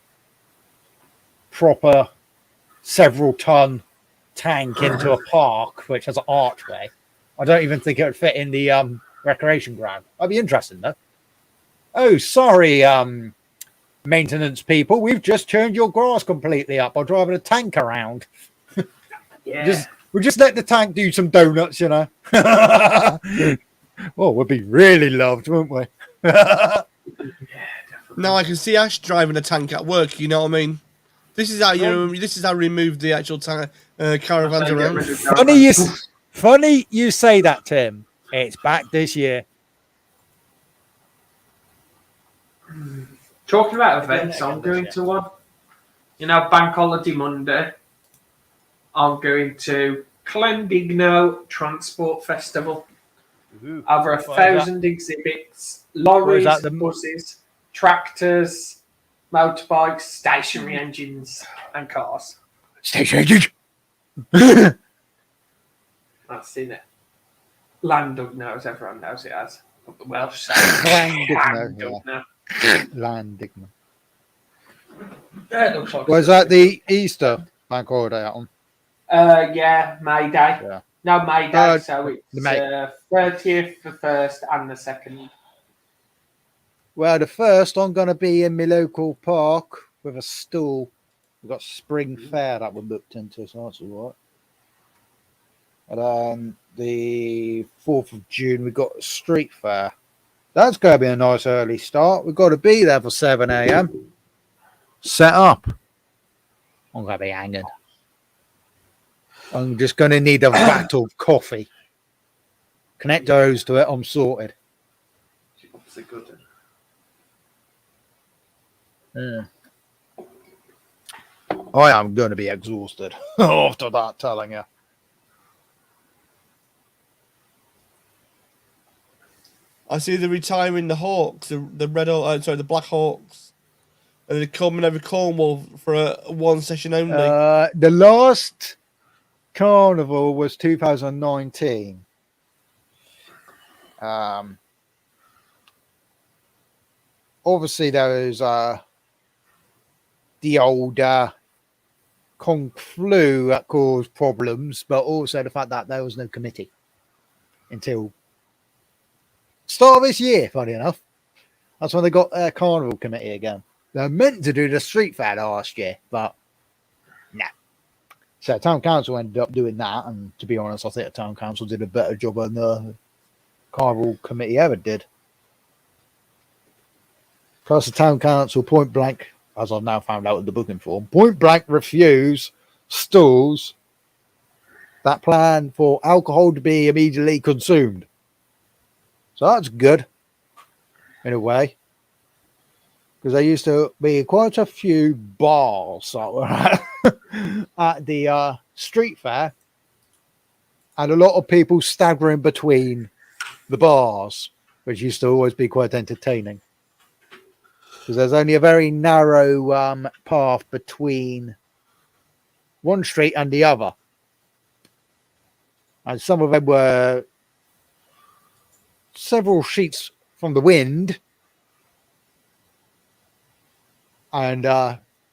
proper, several ton tank into a park which has an archway. I don't even think it would fit in the recreation ground. That'd be interesting, though. Oh, sorry, maintenance people. We've just turned your grass completely up by driving a tank around. Yeah. We'll just let the tank do some donuts, you know. Well, we'd be really loved, wouldn't we? Now I can see Ash driving a tank at work. You know what I mean? This is how we remove the actual caravans around. Funny you say that, Tim. It's back this year. Talking about events, I'm going to one. Bank Holiday Monday. I'm going to Clendigno Transport Festival. Over 1,000 exhibits, lorries, buses, tractors, motorbikes, stationary engines, and cars. Station engine. That's in it. Landug knows, everyone knows it as. But the Welsh say Landugno. Landugno. Yeah, it looks like Was that the Easter bank holiday out on? Yeah, May Day. Yeah. No, May Day, so it's the May. 30th, the 1st, and the 2nd. Well, the first, I'm going to be in my local park with a stall. We've got spring fair that we looked into, so that's all right. And then the 4th of June, we've got a street fair. That's going to be a nice early start. We've got to be there for 7 a.m. Set up. I'm going to be hanging. I'm just going to need a vat of coffee. Connect those to it. I'm sorted. Yeah. I am going to be exhausted after that, telling you. I see they're retiring the Hawks, the Black Hawks, and they're coming over Cornwall for a one session only. The last carnival was 2019. Obviously, there was the old Kong flu that caused problems, but also the fact that there was no committee until start of this year, funny enough. That's when they got their carnival committee again. They were meant to do the street fair last year, but no. So town council ended up doing that, and to be honest, I think the town council did a better job than the carnival committee ever did. Plus the town council point blank, as I've now found out in the booking form, point blank refuse stalls that plan for alcohol to be immediately consumed. So that's good, in a way, because there used to be quite a few bars that were at the street fair, and a lot of people staggering between the bars, which used to always be quite entertaining. Because there's only a very narrow path between one street and the other. And some of them were several sheets from the wind. And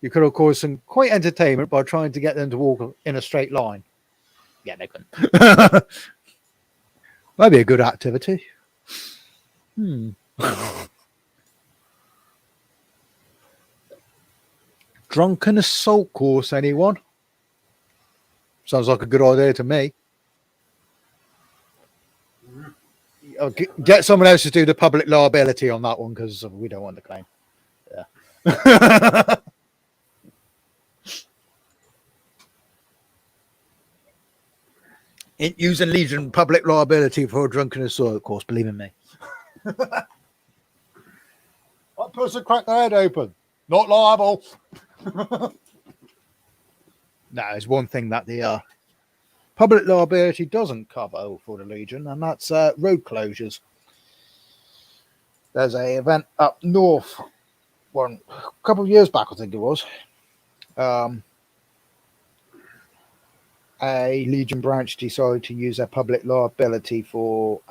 you could have caused some quite entertainment by trying to get them to walk in a straight line. Yeah, they couldn't. That'd be a good activity. Drunken assault course, anyone? Sounds like a good idea to me. Get someone else to do the public liability on that one because we don't want the claim. Yeah. Using Legion public liability for a drunken assault course, believe in me. That person cracked their head open. Not liable. No, it's one thing that the public liability doesn't cover for the Legion, and that's road closures. There's a event up north, a couple of years back, I think it was. A Legion branch decided to use their public liability for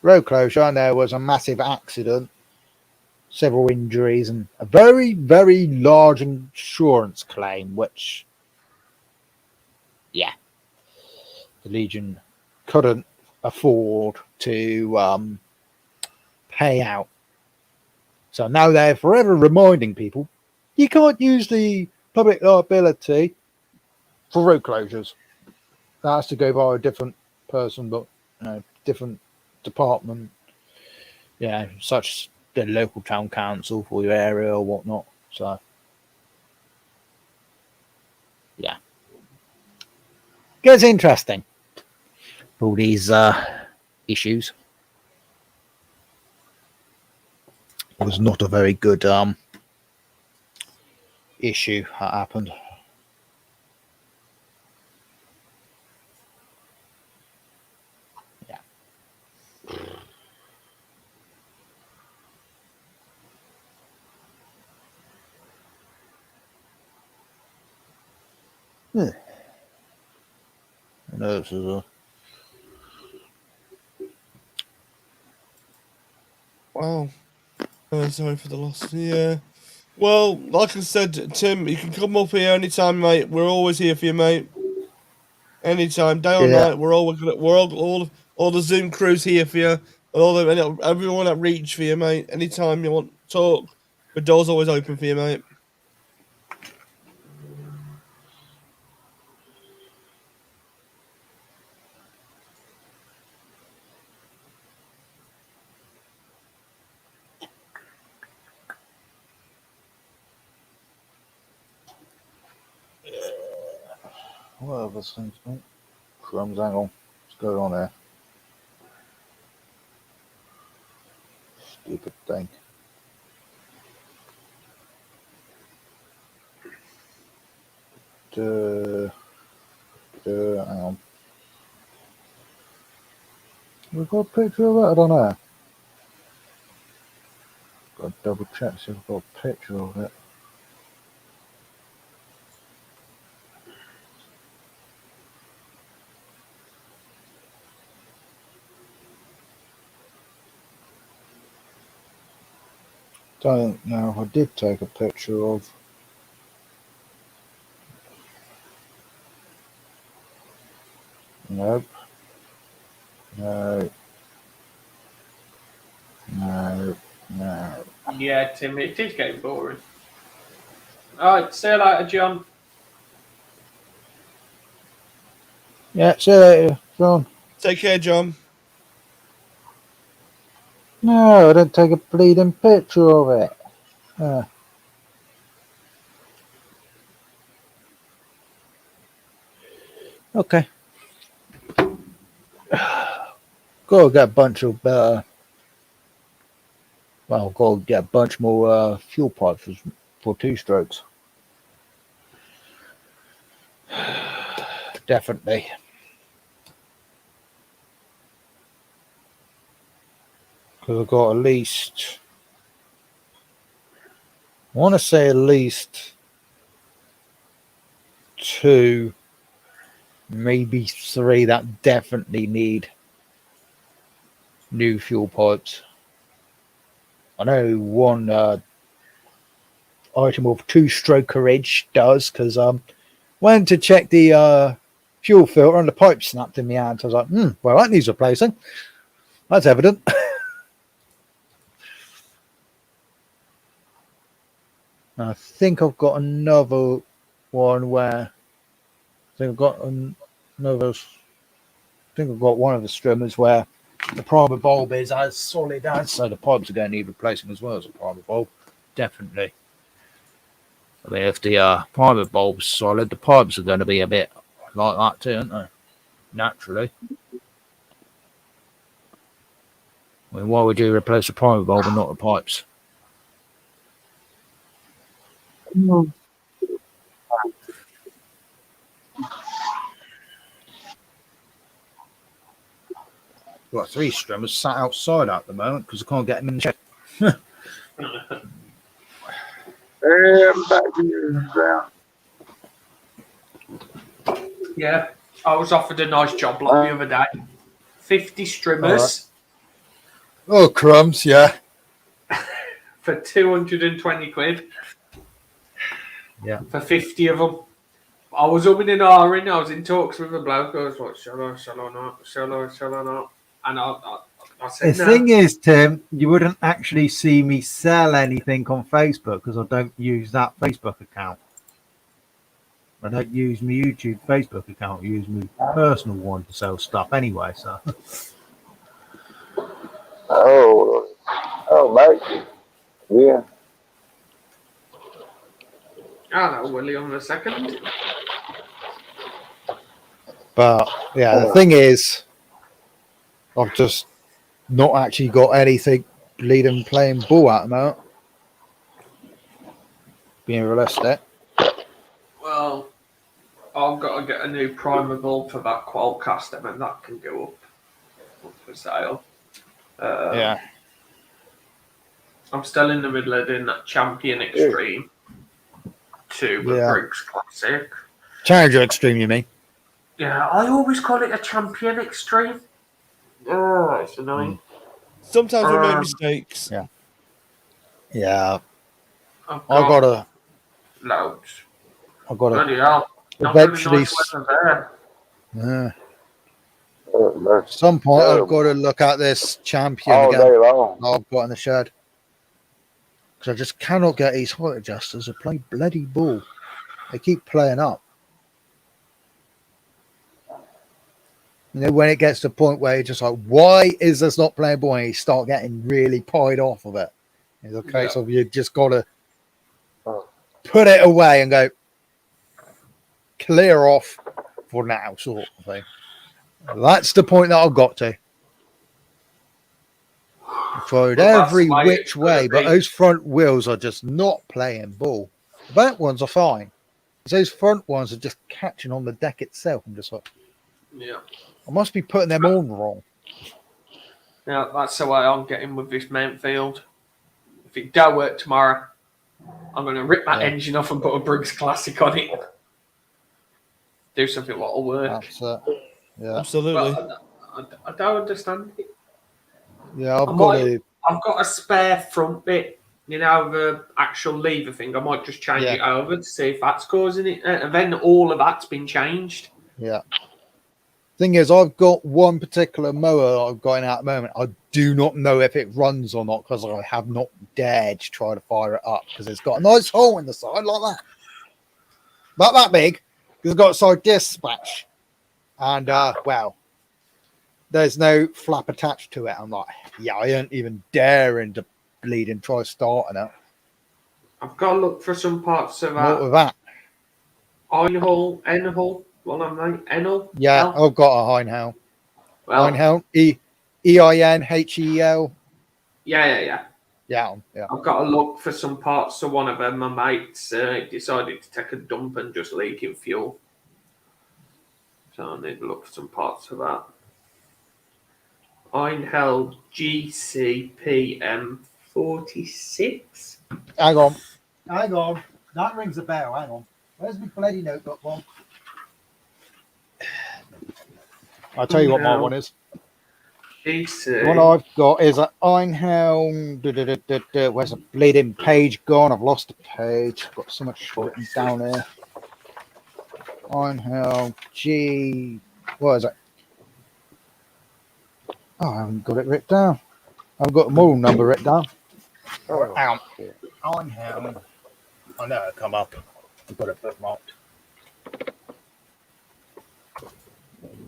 road closure, and there was a massive accident, several injuries, and a very, very large insurance claim, which, yeah, the Legion couldn't afford to pay out. So now they're forever reminding people you can't use the public liability for road closures. That has to go by a different person, but different department. Yeah, such the local town council for your area or whatnot. So, yeah, gets interesting. All these issues. It was not a very good issue that happened. Yeah. I know this is a Wow. Sorry for the loss. Yeah. Well, like I said, Tim, you can come up here anytime, mate. We're always here for you, mate. Anytime, day or night. We're all the Zoom crews here for you, and everyone at Reach for you, mate. Anytime you want to talk, the door's always open for you, mate. what other things, mate? Crumbs, hang on. What's going on there? Stupid thing. Hang on. We've got a picture of that, I don't know. Got to double check see if I've got a picture of it. Don't know if I did take a picture of. Nope. No. No. No. Yeah, Tim, it is getting boring. Alright, see you later, John. Yeah, see you later, John. Take care, John. No, I didn't take a bleeding picture of it. Okay. Gotta get a bunch of got to get a bunch more fuel pipes for two strokes. Definitely. Because I've got at least, I want to say at least 2, maybe 3 that definitely need new fuel pipes. I know one item of 2-stroke courage does, because went to check the fuel filter and the pipe snapped in my hand. So I was like, well, that needs replacing. That's evident. I think I've got another one where I think I've got another. I think I've got one of the streamers where the primer bulb is as solid as, so the pipes are going to need replacing as well as a primer bulb. Definitely. I mean, if the primer bulb's solid, the pipes are going to be a bit like that too, aren't they? Naturally. I mean, why would you replace the primer bulb and not the pipes? We've got 3 streamers sat outside at the moment because I can't get them in the shed. Everybody is down. Yeah, I was offered a nice job like the other day. 50 streamers Oh, crumbs, yeah. for 220 quid. Yeah. For 50 of them. I was umming and ahhing. I was in talks with a bloke. I was like, shall I not? And I said, The no. thing is, Tim, you wouldn't actually see me sell anything on Facebook because I don't use that Facebook account. I don't use my YouTube Facebook account. I use my personal one to sell stuff anyway. So, Oh, mate. Yeah. Hello, Willie, on a second. but yeah, the thing is, I've just not actually got anything bleeding playing ball at the moment. Being realistic. Well, I've got to get a new primer bulb for that Qualcaster, and that can go up for sale. Yeah. I'm still in the middle of doing that Champion Extreme 2 with Yeah. Briggs Classic. Challenger Extreme, you mean? Yeah, I always call it a Champion Extreme. Oh, it's annoying. Sometimes we make mistakes. Yeah. I've I gotta. loads. I gotta. Bloody hell. Not Eventually. really nice weather there. At some point, I've got to look at this champion All again. day long. I've got in the shed because I just cannot get these height adjusters to play bloody ball. They keep playing up. You know, when it gets to the point where you're just like, why is this not playing ball? And you start getting really pied off of it. It's a case of you just got to put it away and go clear off for now, sort of thing. That's the point that I've got to. I've tried every which way, but those front wheels are just not playing ball. The back ones are fine. Those front ones are just catching on the deck itself. I'm just like, Yeah. I must be putting them on wrong. Yeah, that's the way I'm getting with this Mountfield. If it don't work tomorrow, I'm going to rip that engine off and put a Briggs Classic on it. Do something what'll work. That's it. Yeah. Absolutely. But I don't understand it. Yeah, I've got a spare front bit, you know, the actual lever thing. I might just change it over to see if that's causing it. And then all of that's been changed. Yeah. Thing is, I've got one particular mower that I've got in at the moment. I do not know if it runs or not because I have not dared to try to fire it up because it's got a nice hole in the side like that. Not that big because it's got a side dispatch. And, wow. There's no flap attached to it. I'm like, yeah, I ain't even daring to bleed and try starting it. I've got to look for some parts of What with that? Einhall, Enhall, what am I? Enhall? Yeah, I've got a Heinhell. Well, Heinhell, Einhell. Yeah. Yeah. I've got to look for some parts of one of them. My mates decided to take a dump and just leaking fuel. So I need to look for some parts of that. Einhell GCPM 46. Hang on. That rings a bell. Hang on. Where's my bloody notebook one? I'll tell you what my one is. GC. The one I've got is an Einhell. Where's the bleeding page gone? I've lost the page. Got so much written down here. Einhell G. What is it? Oh, I haven't got it written down. I've got the model number written down. Oh, Hang on. shit. On here. I know it'll come up. I've got it bookmarked.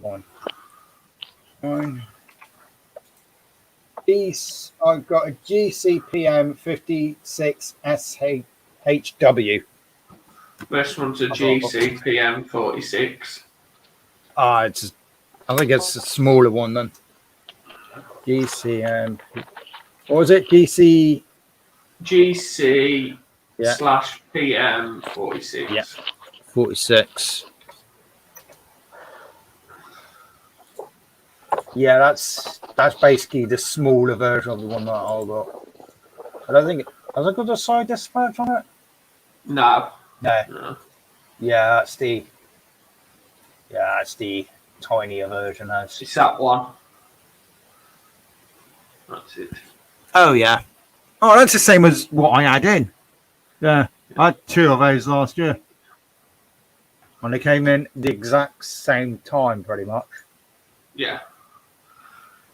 One. I've got a GCPM 56SHW. This one's a GCPM 46. I think it's a smaller one then. GCM. What was it? GC Yeah. slash PM 46. Yeah. 46. Yeah, that's basically the smaller version of the one that I got. I don't think has it got a side dispatch on it? No. No. Yeah, that's the tinier version. It's that one. That's it. Oh yeah. Oh, that's the same as what I had in. Yeah, I had 2 of those last year. And they came in the exact same time, pretty much. Yeah.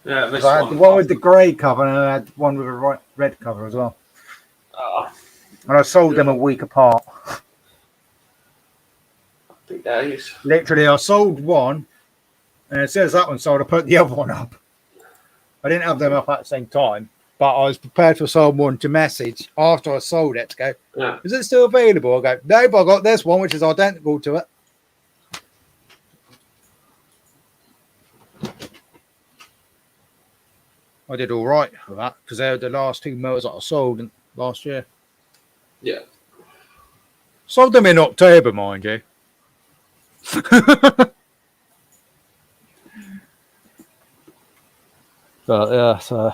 Yeah, this I had the one with the grey cover and I had one with a red cover as well. Oh, And I sold them a week apart. happy days. Literally, I sold one, and as soon as that one sold, I put the other one up. I didn't have them up at the same time, but I was prepared for someone to message after I sold it to go, Yeah. is it still available? I go, no, but I got this one, which is identical to it. I did all right for that because they were the last 2 motors that I sold last year. Yeah. Sold them in October, mind you. But yeah, so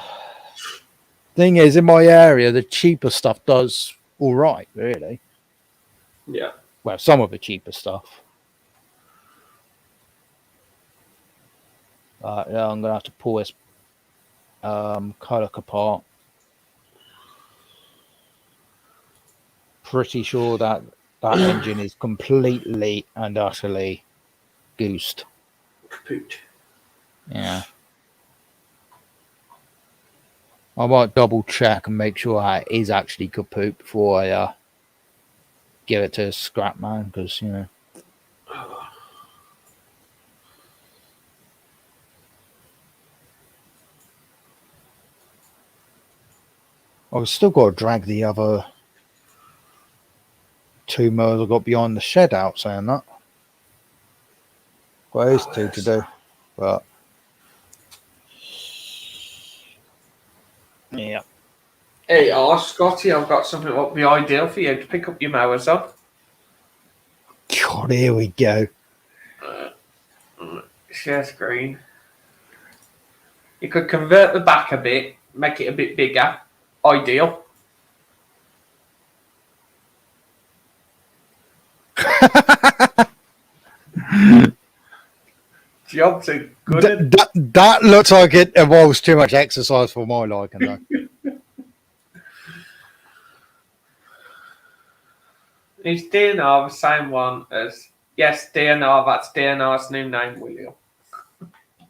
thing is, in my area, the cheaper stuff does all right, really. Yeah. Well, some of the cheaper stuff. Yeah, I'm gonna have to pull this Kodak apart. Pretty sure that engine is completely and utterly goosed. Kaput. Yeah. I might double check and make sure that it is actually kaput before I give it to a scrap man, because, you know. I've still got to drag the other 2 mowers I got behind the shed out, saying that. Got those 2 to do, but yeah. Hey, Scotty, I've got something that would be ideal for you to pick up your mowers on. God, here we go. Share screen. You could convert the back a bit, make it a bit bigger. Ideal. Jobs are good. That looks like it involves too much exercise for my liking, though. Is DNR the same one as... Yes, DNR, that's DNR's new name, William.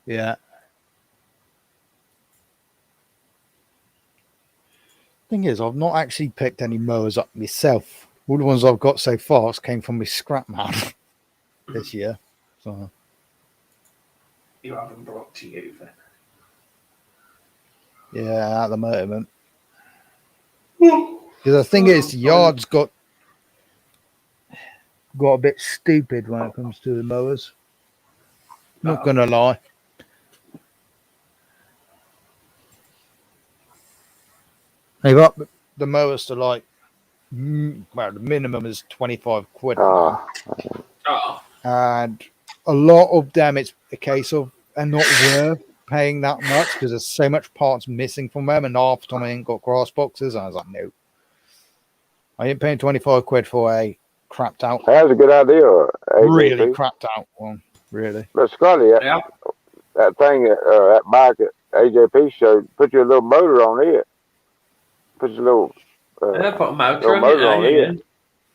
Yeah. Thing is, I've not actually picked any mowers up myself. All the ones I've got so far came from my scrap man this year. So You haven't brought to you then. yeah, at the moment. Because the thing is, the yard's got a bit stupid when it comes to the mowers. Not gonna lie. They've upped the mowers to like, well, the minimum is 25 quid. Oh. And a lot of them, it's a case of they're not worth paying that much because there's so much parts missing from them, and half the time I ain't got grass boxes. And I was like, no, I ain't paying 25 quid for a crapped out. That's a good idea. AJP. Really crapped out one, really. But Scotti, that thing, that bike that AJP showed, put your little motor on it. Put your little, put a motor little on motor it. on it.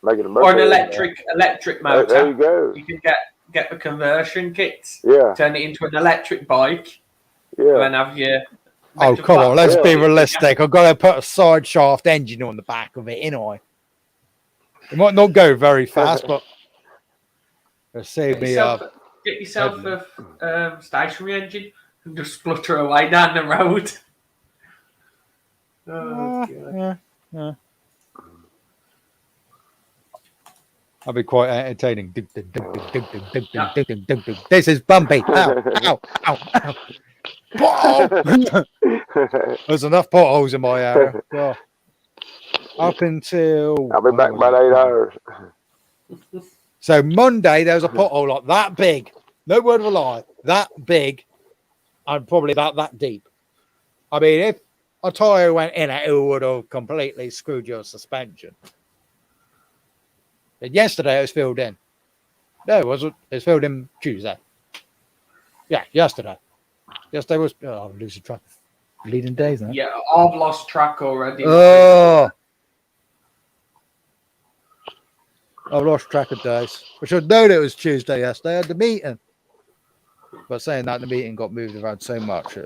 Make it a motor. Or an electric motor. There you go. You can get the conversion kits. Yeah. Turn it into an electric bike. Yeah. and then have your. Oh, metal come on, let's platform. be realistic. I've got to put a side shaft engine on the back of it, innit? It might not go very fast, but it'll save Get me yourself a stationary engine and just splutter away down the road. Oh, God. yeah. That'd be quite entertaining. This is bumpy. Ow, ow, ow. Pothole! There's enough potholes in my area. God. Up until I'll be back about 8 hours. So Monday there was a pothole like that big. No word of a lie. That big and probably about that deep. I mean, if a tyre went in it, it would have completely screwed your suspension. But yesterday it was filled in. No, it wasn't. It was filled in Tuesday. Yeah, yesterday. Yesterday was. Oh, I'm losing track. Leading days now. Yeah, I've lost track already. Oh, I've lost track of days. I should have known it was Tuesday yesterday. I had the meeting. But saying that, the meeting got moved around so much.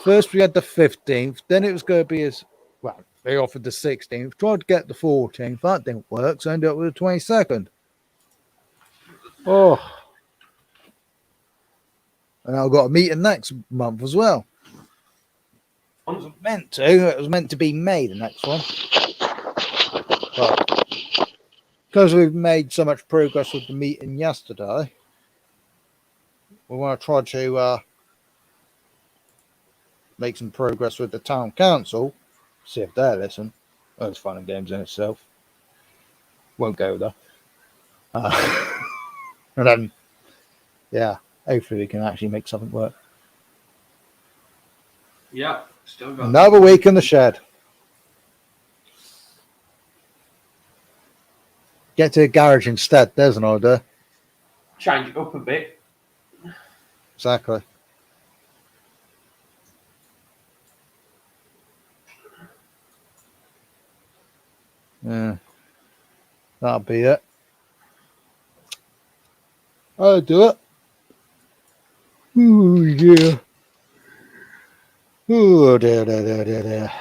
First, we had the 15th. Then it was going to be as well. They offered the 16th. Tried to get the 14th. That didn't work. So I ended up with the 22nd. Oh. And I've got a meeting next month as well. It wasn't meant to. It was meant to be May, the next one. But because we've made so much progress with the meeting yesterday, we want to try to make some progress with the town council. See if they listen. Well, it's fun and games in itself. Won't go there. And then, yeah, hopefully we can actually make something work. Yeah, still got Another week in the shed. Get to a garage instead. There's an order. change it up a bit. Exactly. Yeah. That'll be it. I'll do it. Oh, yeah. Oh, dear.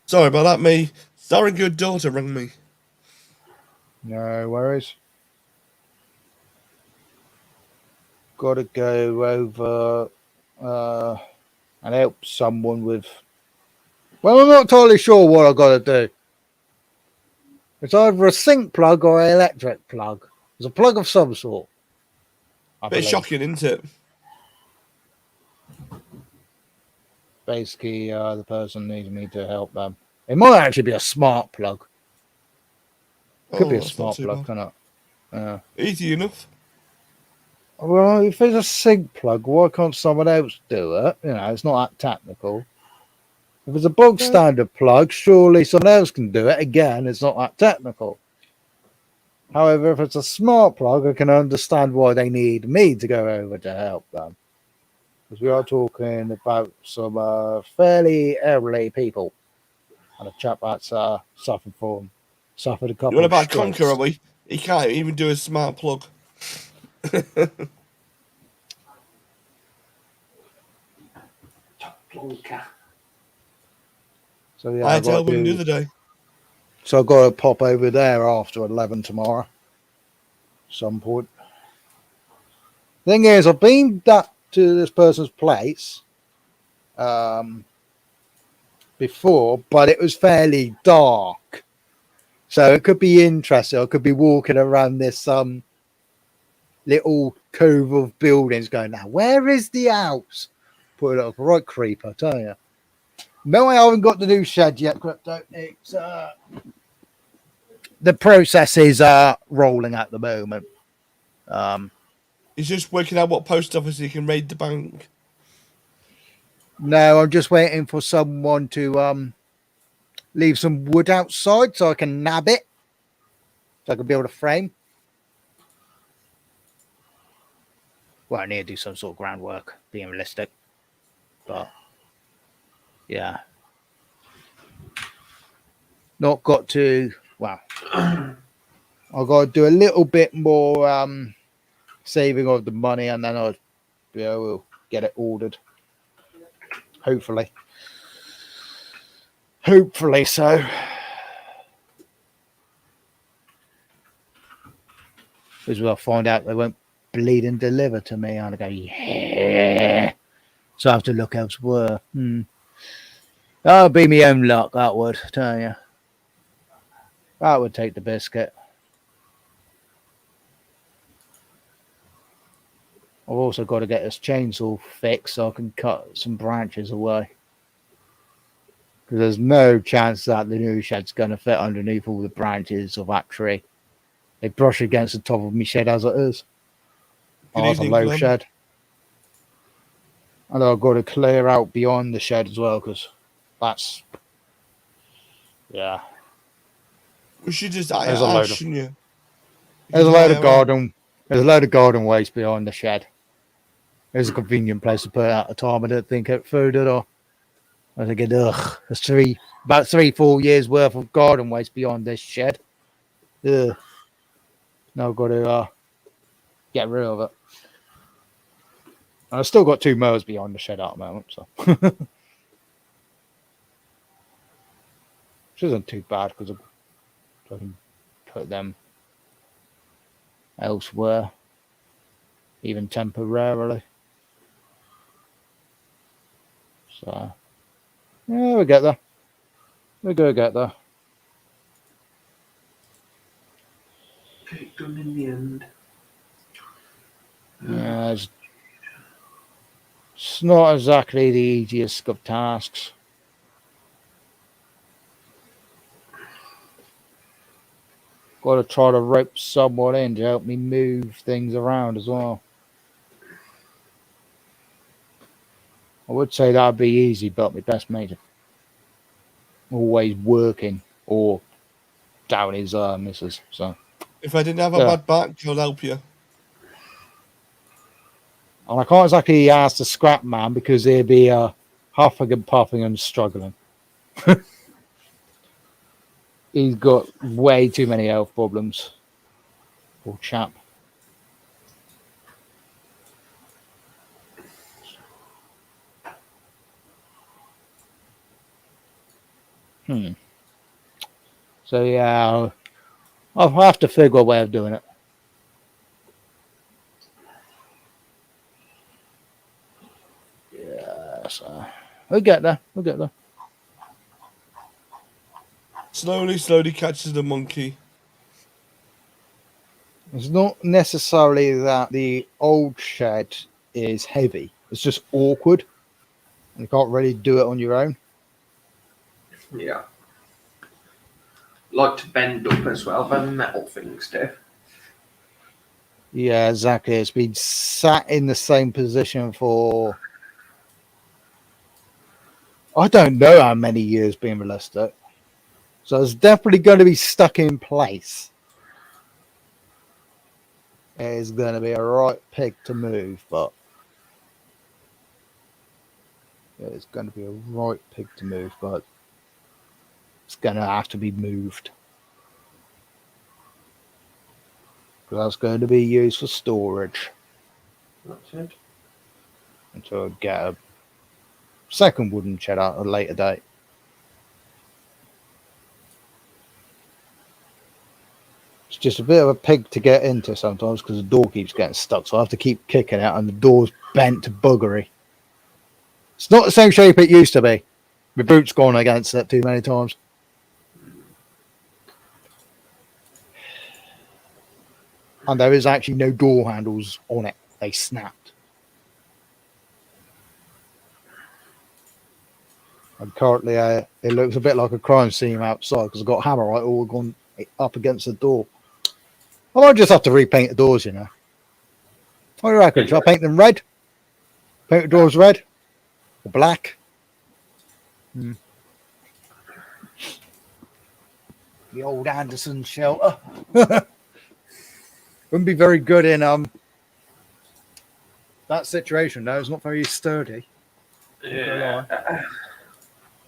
Sorry about that, me. Sorry, good daughter rang me. No worries. Got to go over and help someone with. Well, I'm not totally sure what I've got to do. It's either a sink plug or an electric plug. It's a plug of some sort. I Bit believe. shocking, isn't it? Basically, the person needs me to help them. It might actually be a smart plug. Could be a that's not smart too plug, bad. couldn't it? Easy enough. Well, if it's a sink plug, why can't someone else do it? You know, it's not that technical. If it's a bog standard plug, surely someone else can do it. Again, it's not that technical. However, if it's a smart plug, I can understand why they need me to go over to help them. Because we are talking about some fairly elderly people. And a chap that's suffered a couple You want of about strokes. Conqueror, we? He can't even do a smart plug. Plonker. So yeah, I had to help him the other day. So I've got to pop over there after 11 tomorrow. Some point. Thing is, I've been to this person's place before, but it was fairly dark. So it could be interesting. I could be walking around this little cove of buildings going, now, where is the house? Put it up, right creep, I tell you. No, I haven't got the new shed yet, Crypto. It's the process is rolling at the moment. He's just working out what post office he can raid the bank. No, I'm just waiting for someone to leave some wood outside so I can nab it. So I can build a frame. Well, I need to do some sort of groundwork, being realistic. But yeah. not got to. Well, I've got to do a little bit more saving of the money, and then I'll be able to get it ordered. Hopefully so. Because I'll find out they won't bleed and deliver to me, and I go, yeah. So I have to look elsewhere. That would be my own luck, that would, tell you. That would take the biscuit. I've also got to get this chainsaw fixed so I can cut some branches away. Because there's no chance that the new shed's going to fit underneath all the branches of that tree. They brush against the top of my shed as it is. Good That's a evening, low Clem. shed. And I've got to clear out beyond the shed as well, because that's... Yeah. We should just There's a load of- shouldn't you? There's a could load hire of garden. There's a load of garden waste behind the shed. There's a convenient place to put it at the time. I didn't think it through, did I? I was thinking, ugh, there's about 3-4 years worth of garden waste beyond this shed. Ugh. Now I've got to get rid of it. And I've still got 2 mowers behind the shed at the moment, so. Which isn't too bad because I can put them elsewhere, even temporarily. So, yeah, we get there. We're going to get there. Get it done in the end. Yeah, it's not exactly the easiest of tasks. Got to try to rope someone in to help me move things around as well. I would say that'd be easy, but my best mate is always working or down his missus. So, If I didn't have a Yeah. bad back, I'll help you. and I can't exactly ask the scrap man because he'd be huffing and puffing and struggling. He's got way too many health problems. Poor chap. So yeah, I'll have to figure a way of doing it. Yeah, so we'll get there. We'll get there. Slowly catches the monkey. It's not necessarily that the old shed is heavy. It's just awkward. You can't really do it on your own. Yeah. Like to bend up as well, than metal things do. Yeah, exactly. It's been sat in the same position for I don't know how many years being realistic. So it's definitely going to be stuck in place. It's going to be a right pig to move, but it's going to be a right pig to move, but it's going to have to be moved. Because that's going to be used for storage That's it. until I get a second wooden shed at a later date. It's just a bit of a pig to get into sometimes because the door keeps getting stuck, so I have to keep kicking it and the door's bent to buggery. It's not the same shape it used to be. My boot's gone against it too many times. And there is actually no door handles on it. They snapped. And currently it looks a bit like a crime scene outside because I've got hammerite all gone up against the door. I might just have to repaint the doors, you know. What do you reckon? Should I paint them red? Paint the doors red? Or black? The old Anderson shelter. Wouldn't be very good in that situation though. It's not very sturdy. Yeah.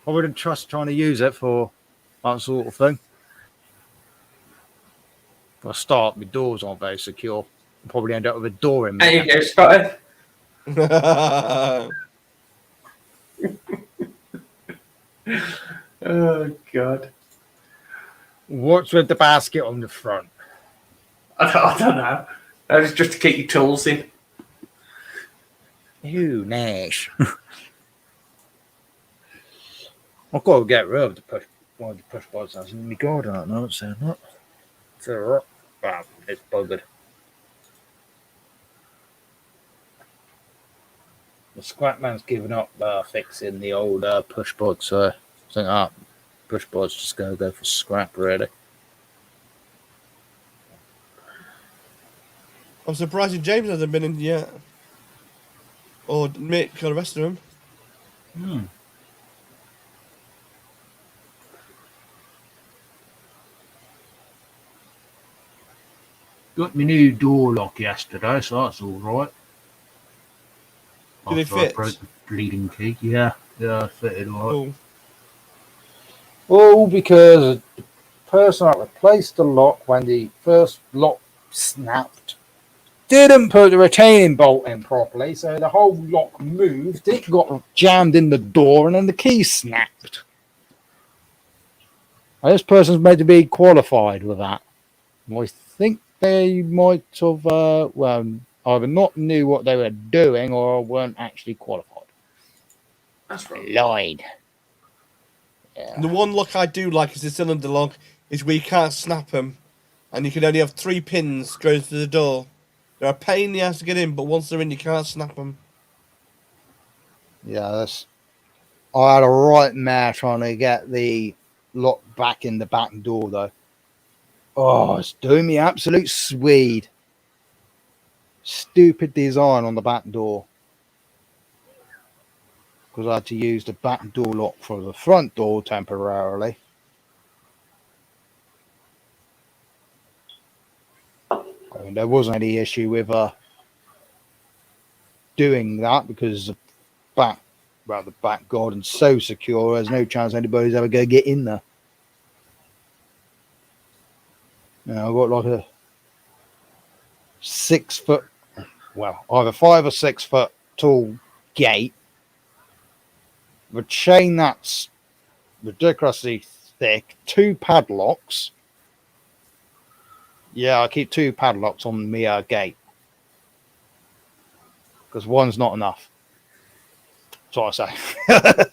I wouldn't trust trying to use it for that sort of thing. If I start, my doors aren't very secure. I'll probably end up with a door in There me. you go, Scotty. Oh, God. What's with the basket on the front? I don't know. That was just to keep your tools in. Ew, Nash. I've got to get rid of one of the push buttons that's in my garden at the moment, saying that. It's alright. Wow, it's buggered. The scrap man's given up fixing the old push bud, so I think push bud's just going to go for scrap, really. I'm surprised James hasn't been in yet. Or Mick or the rest of them. Got my new door lock yesterday, so that's all right. Did it After I fit? broke the bleeding key, yeah, it fitted all right. Cool. All because the person that replaced the lock when the first lock snapped didn't put the retaining bolt in properly, so the whole lock moved. It got jammed in the door, and then the key snapped. And this person's meant to be qualified with that. I think they might have, either not knew what they were doing or weren't actually qualified. That's right. Lied. Yeah. The one lock I do like is the cylinder lock, is where you can't snap them, and you can only have 3 pins going through the door. They're a pain in the ass to get in, but once they're in, you can't snap them. Yeah, I had a right mare trying to get the lock back in the back door, though. Oh, it's doing me absolute Swede. Stupid design on the back door. Because I had to use the back door lock for the front door temporarily. I mean, there wasn't any issue with doing that because the back garden's so secure, there's no chance anybody's ever going to get in there. You know, I've got like a 6 foot, well, either 5 or 6 foot tall gate with a chain that's ridiculously thick, 2 padlocks. Yeah, I keep 2 padlocks on my gate because one's not enough. That's what I say.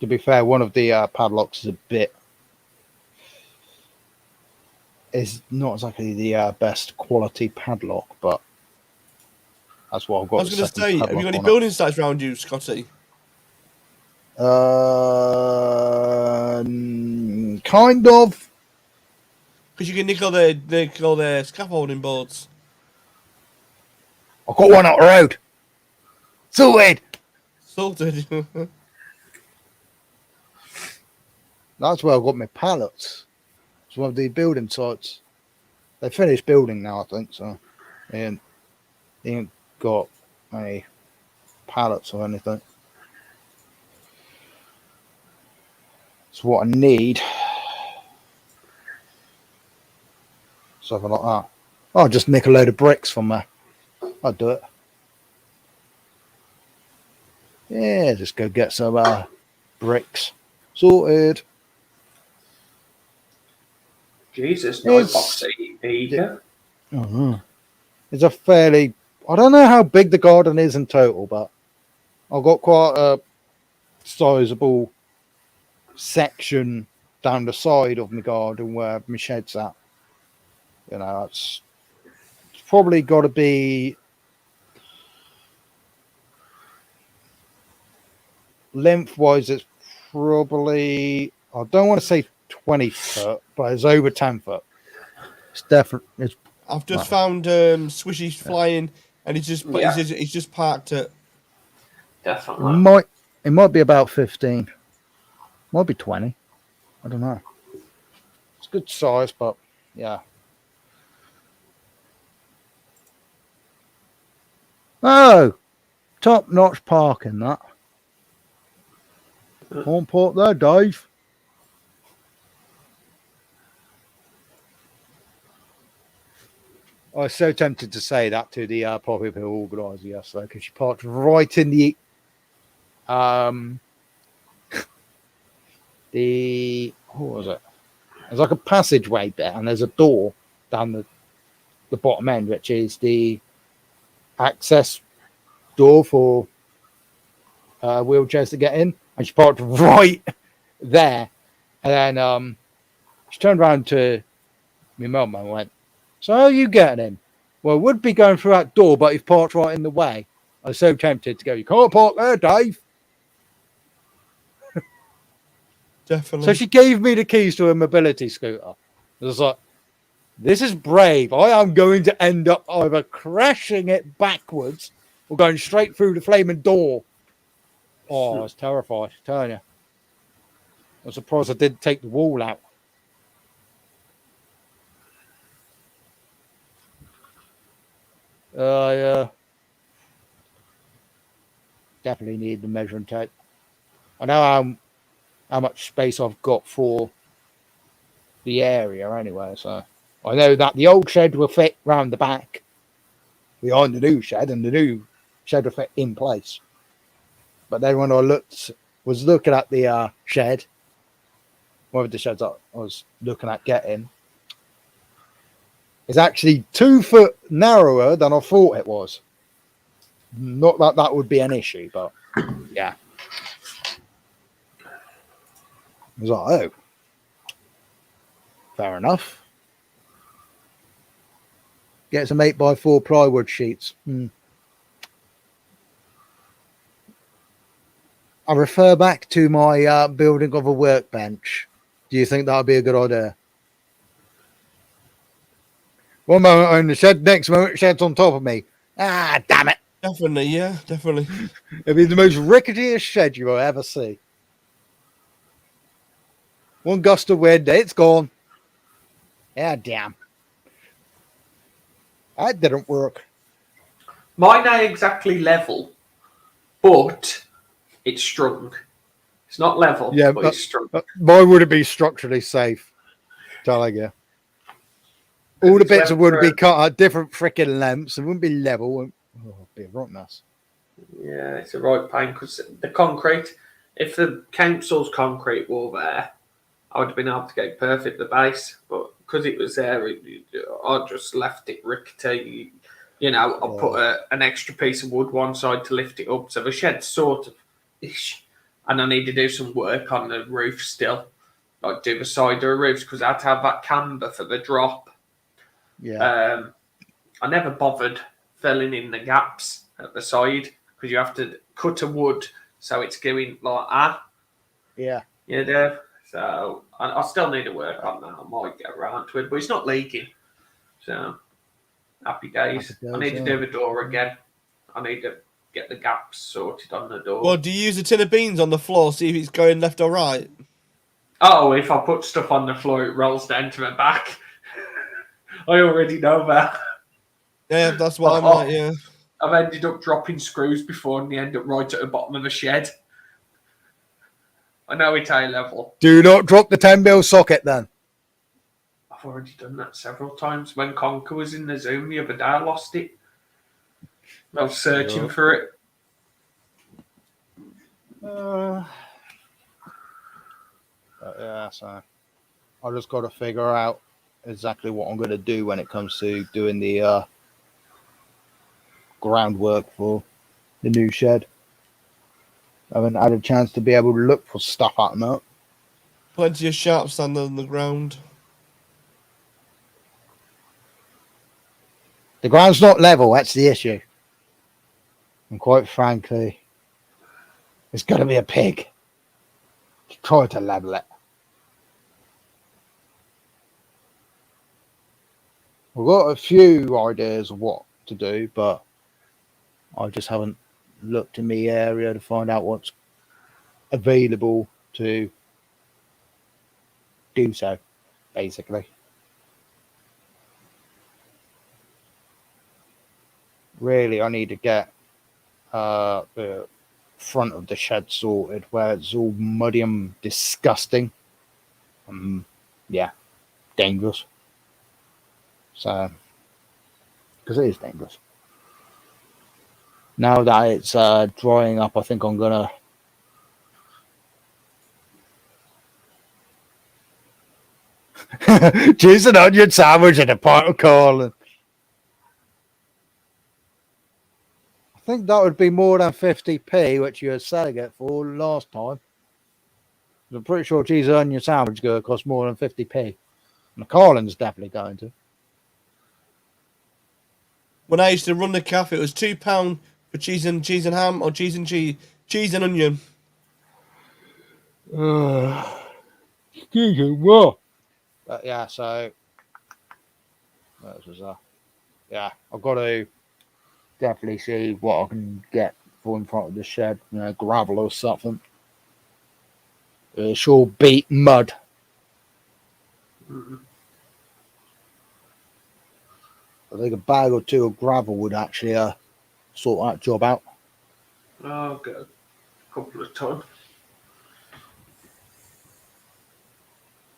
To be fair, one of the padlocks is not exactly the best quality padlock, but that's what I've got. I was going to say, have you got any building sites around you, Scotty? Kind of. Because you can nickel their scaffolding boards. I've got one up the road. Sorted. Sorted. That's where I've got my pallets. It's one of the building sites. They finished building now, I think, so they ain't got any pallets or anything. It's what I need. Something like that. I'll just nick a load of bricks from there. I'll do it. Yeah, just go get some bricks. Sorted. Jesus, nice box eater. It's a fairly, I don't know how big the garden is in total, but I've got quite a sizable section down the side of my garden where my shed's at. You know, it's probably got to be lengthwise. It's probably, I don't want to say 20 foot, but it's over 10 foot. It's definitely. I've just found Swishy's flying, and he's just parked it. Definitely. It might be about 15. Might be 20. I don't know. It's good size, but yeah. Oh, top-notch parking, that. Can't park there, Dave. I was so tempted to say that to the property organizer yesterday because she parked right in the what was it? There's like a passageway there, and there's a door down the bottom end, which is the access door for wheelchairs to get in. And she parked right there, and then she turned around to my mum and went, "So how are you getting in?" Well, I would be going through that door, but you've parked right in the way. I was so tempted to go, "You can't park there, Dave." Definitely. So she gave me the keys to a mobility scooter. I was like, this is brave. I am going to end up either crashing it backwards or going straight through the flaming door. Oh, I was terrified, I tell you. I'm surprised I didn't take the wall out. Yeah. Definitely need the measuring tape. I know how much space I've got for the area anyway, so I know that the old shed will fit round the back behind the new shed, and the new shed will fit in place. But then when I was looking at the shed, one of the sheds I was looking at getting, it's actually 2 foot narrower than I thought it was. Not that that would be an issue, but yeah. I was like, oh, fair enough. Get some 8x4 plywood sheets. I refer back to my building of a workbench. Do you think that would be a good idea? One moment I own the shed, next moment shed's on top of me. Ah, damn it. Definitely, yeah, definitely. It'd be the most ricketiest shed you will ever see. One gust of wind, it's gone. Yeah, damn. That didn't work. Mine ain't exactly level, but it's strong. It's not level, Yeah, but it's strong. Why would it be structurally safe? Telling you. All the It's bits went would be through- cut at different freaking lengths. It wouldn't be level. Oh, it'd be a rotten mess. Yeah, it's a right pain because the concrete, if the council's concrete were there, I would have been able to get perfect the base, but because it was there, I just left it rickety. You know, I put an extra piece of wood one side to lift it up, so the shed's sort of ish. And I need to do some work on the roof still, like do the side of the roofs because I had to have that camber for the drop. Yeah. I never bothered filling in the gaps at the side because you have to cut a wood so it's going like that. Yeah. You know, so I still need to work on that. I might get around to it, but it's not leaking. So happy days. I need to do the door again. I need to get the gaps sorted on the door. Well, do you use a tin of beans on the floor, see if it's going left or right? Oh, if I put stuff on the floor, it rolls down to my back. I already know that. Yeah, that's what I'm like, yeah. I've ended up dropping screws before and they end up right at the bottom of the shed. I know it's high level. Do not drop the 10mm socket then. I've already done that several times. When Conker was in the Zoom the other day, I lost it. I was searching for it. Yeah, so I just got to figure out exactly what I'm going to do when it comes to doing the groundwork for the new shed. I haven't had a chance to be able to look for stuff at the moment. Plenty of sharp sand on the ground. The ground's not level, that's the issue. And quite frankly, it's going to be a pig to try to level it. I've got a few ideas of what to do, but I just haven't looked in the area to find out what's available to do so, basically. Really, I need to get the front of the shed sorted, where it's all muddy and disgusting. Yeah, dangerous. So, because it is dangerous. Now that it's drying up, I think I'm gonna cheese and onion sandwich and a pint of corn. I think that would be more than 50p, which you were selling it for last time. I'm pretty sure cheese and onion sandwich is going to cost more than 50p. And the Carlin's definitely going to. When I used to run the cafe, it was £2 for cheese and ham, or cheese and onion. Excuse me, what? But yeah, so yeah, I've got to definitely see what I can get for in front of the shed, gravel or something. Sure beat mud. Mm. I think a bag or two of gravel would actually sort that job out. Oh, good. A couple of ton.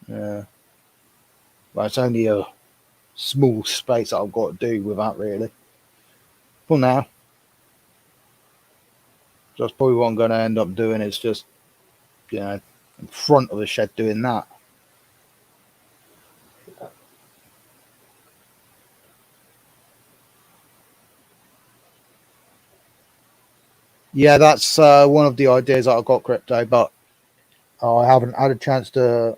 Yeah. Well, it's only a small space that I've got to do with that, really. For now. So that's probably what I'm going to end up doing is just, in front of the shed doing that. Yeah, that's one of the ideas that I've got, Crypto, but I haven't had a chance to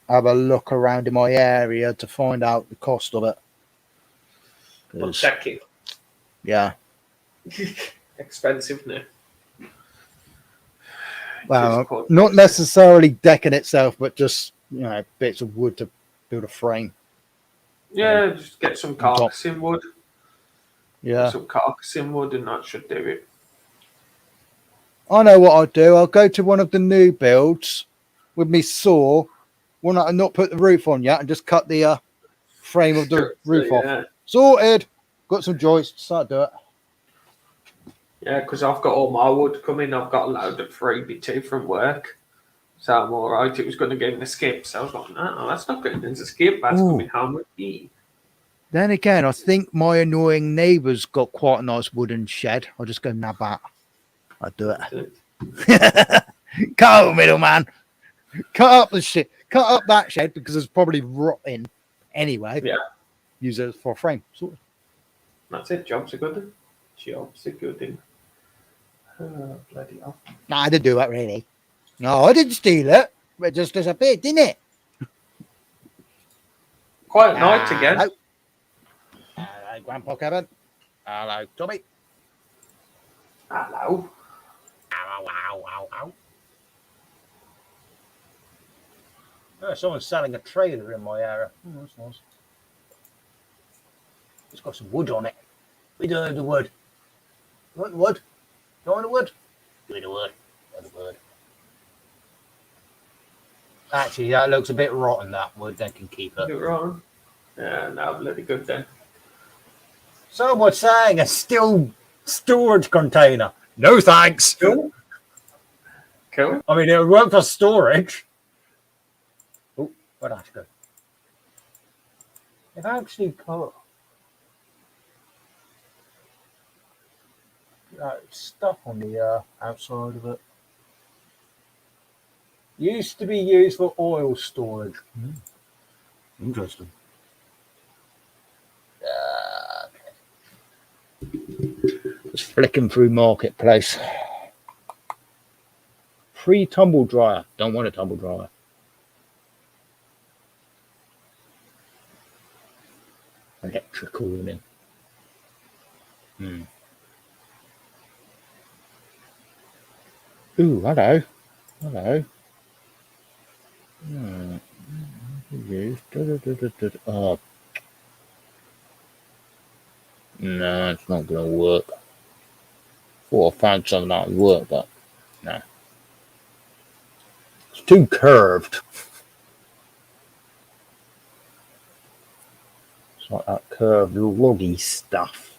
have a look around in my area to find out the cost of it. Well, check it. Yeah. Expensive now. Well, not necessarily decking itself, but just, bits of wood to build a frame. Yeah, just get some carcassing wood. Yeah. Some carcassing wood and that should do it. I know what I'll do. I'll go to one of the new builds with me saw, one that I've not put the roof on yet, and just cut the frame of the roof off. Sorted. Got some joists. I'll do it. Yeah, because I've got all my wood coming. I've got a load of freebie too from work. So I'm all right. It was going to go in the skip. So I was like, no, that's not going into the skip. That's coming home with me. Then again, I think my annoying neighbour's got quite a nice wooden shed. I'll just go nab that. I'll do it. Cut out, middleman. Cut up the shit. Cut up that shed because it's probably rotting anyway. Yeah. Use it for a frame. Sorted. That's it. Jobs are good. Jobs are good. Oh, bloody hell. No, I didn't do that really. No, I didn't steal it. It just disappeared, didn't it? Quiet night again. Hello. Hello, Grandpa Kevin. Hello, Tommy. Hello. Ow, ow, ow, ow. Oh, someone's selling a trailer in my area. Oh, that's nice. It's got some wood on it. We do the wood. You want the wood? You want the wood? Give me the wood. Give me the wood. Actually, that looks a bit rotten, that wood. They can keep it. Is it wrong? Yeah, no, bloody good then. Someone's saying a steel storage container. No thanks. Cool. I mean, it would work for storage. Oh, where'd that go? They've actually got stuff on the outside of it. Used to be used for oil storage. Interesting. Just flicking through Marketplace. Free tumble dryer. Don't want a tumble dryer. Electrical in. Ooh, hello. Hello. Oh. No, it's not going to work. Thought I found something that would work, but no. It's too curved. It's like that curved loggy stuff.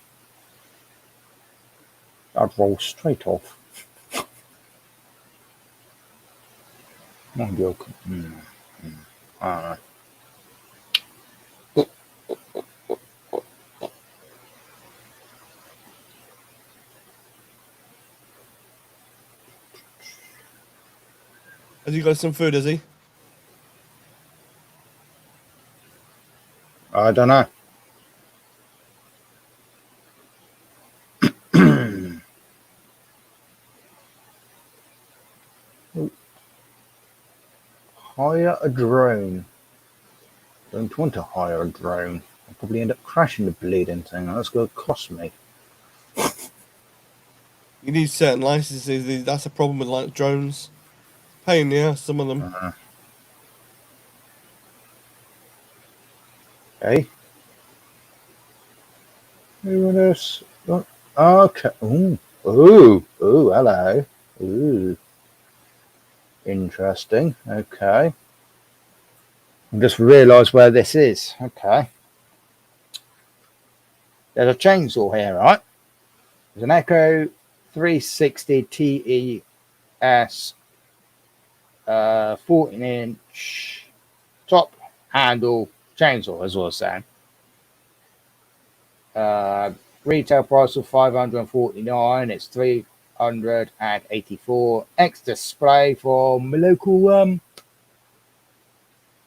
I'd roll straight off. I'm joking. I Has he got some food, has he? don't know. Hire a drone. Don't want to hire a drone. I'll probably end up crashing the bleeding thing. That's going to cost me. You need certain licenses. That's a problem with like drones. Pain, yeah, some of them. Okay. Anyone else? Okay. Ooh. Ooh. Ooh. Hello. Ooh. Interesting. Okay. I just realised where this is. Okay. There's a chainsaw here, right? There's an Echo 360 TES 14-inch top handle chainsaw, as I was saying. Retail price of $549. It's $384. X display from my local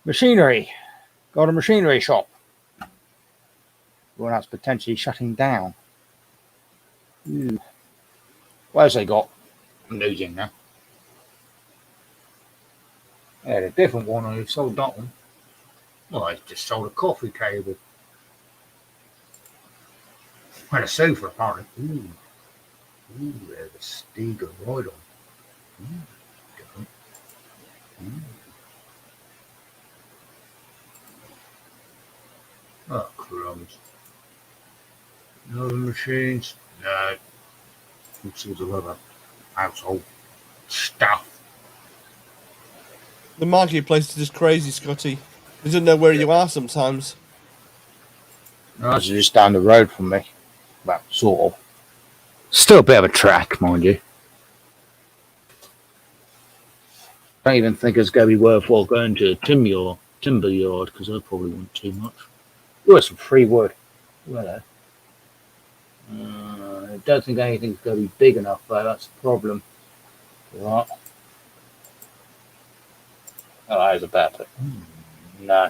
machinery. Got a machinery shop. One that's potentially shutting down. Ooh. What else they got? I'm losing now. Yeah, the different one I sold that one. Well, I just sold a coffee table. And a sofa apparently. Ooh. Ooh, there's a Stiga right on. Ooh, different. Ooh. Oh, crumbs. No other machines? No. All sorts of other household stuff. The marketplace is just crazy, Scotty. He doesn't know where you are sometimes. No, that's just down the road from me. Well, sort of. Still a bit of a trek, mind you. Don't even think it's going to be worthwhile going to a timber yard because I probably want too much. Oh, some free wood. Hello. I don't think anything's going to be big enough though. That's the problem. Right. Oh, that is a bad thing. No.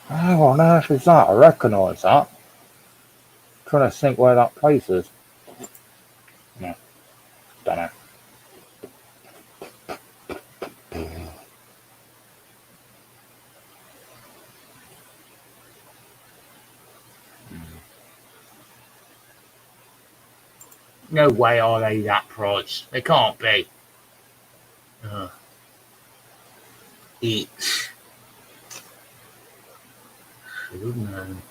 How on earth is that? I recognise that. I'm trying to think where that place is. No, don't know. No way are they that price. They can't be. Each. Should have known.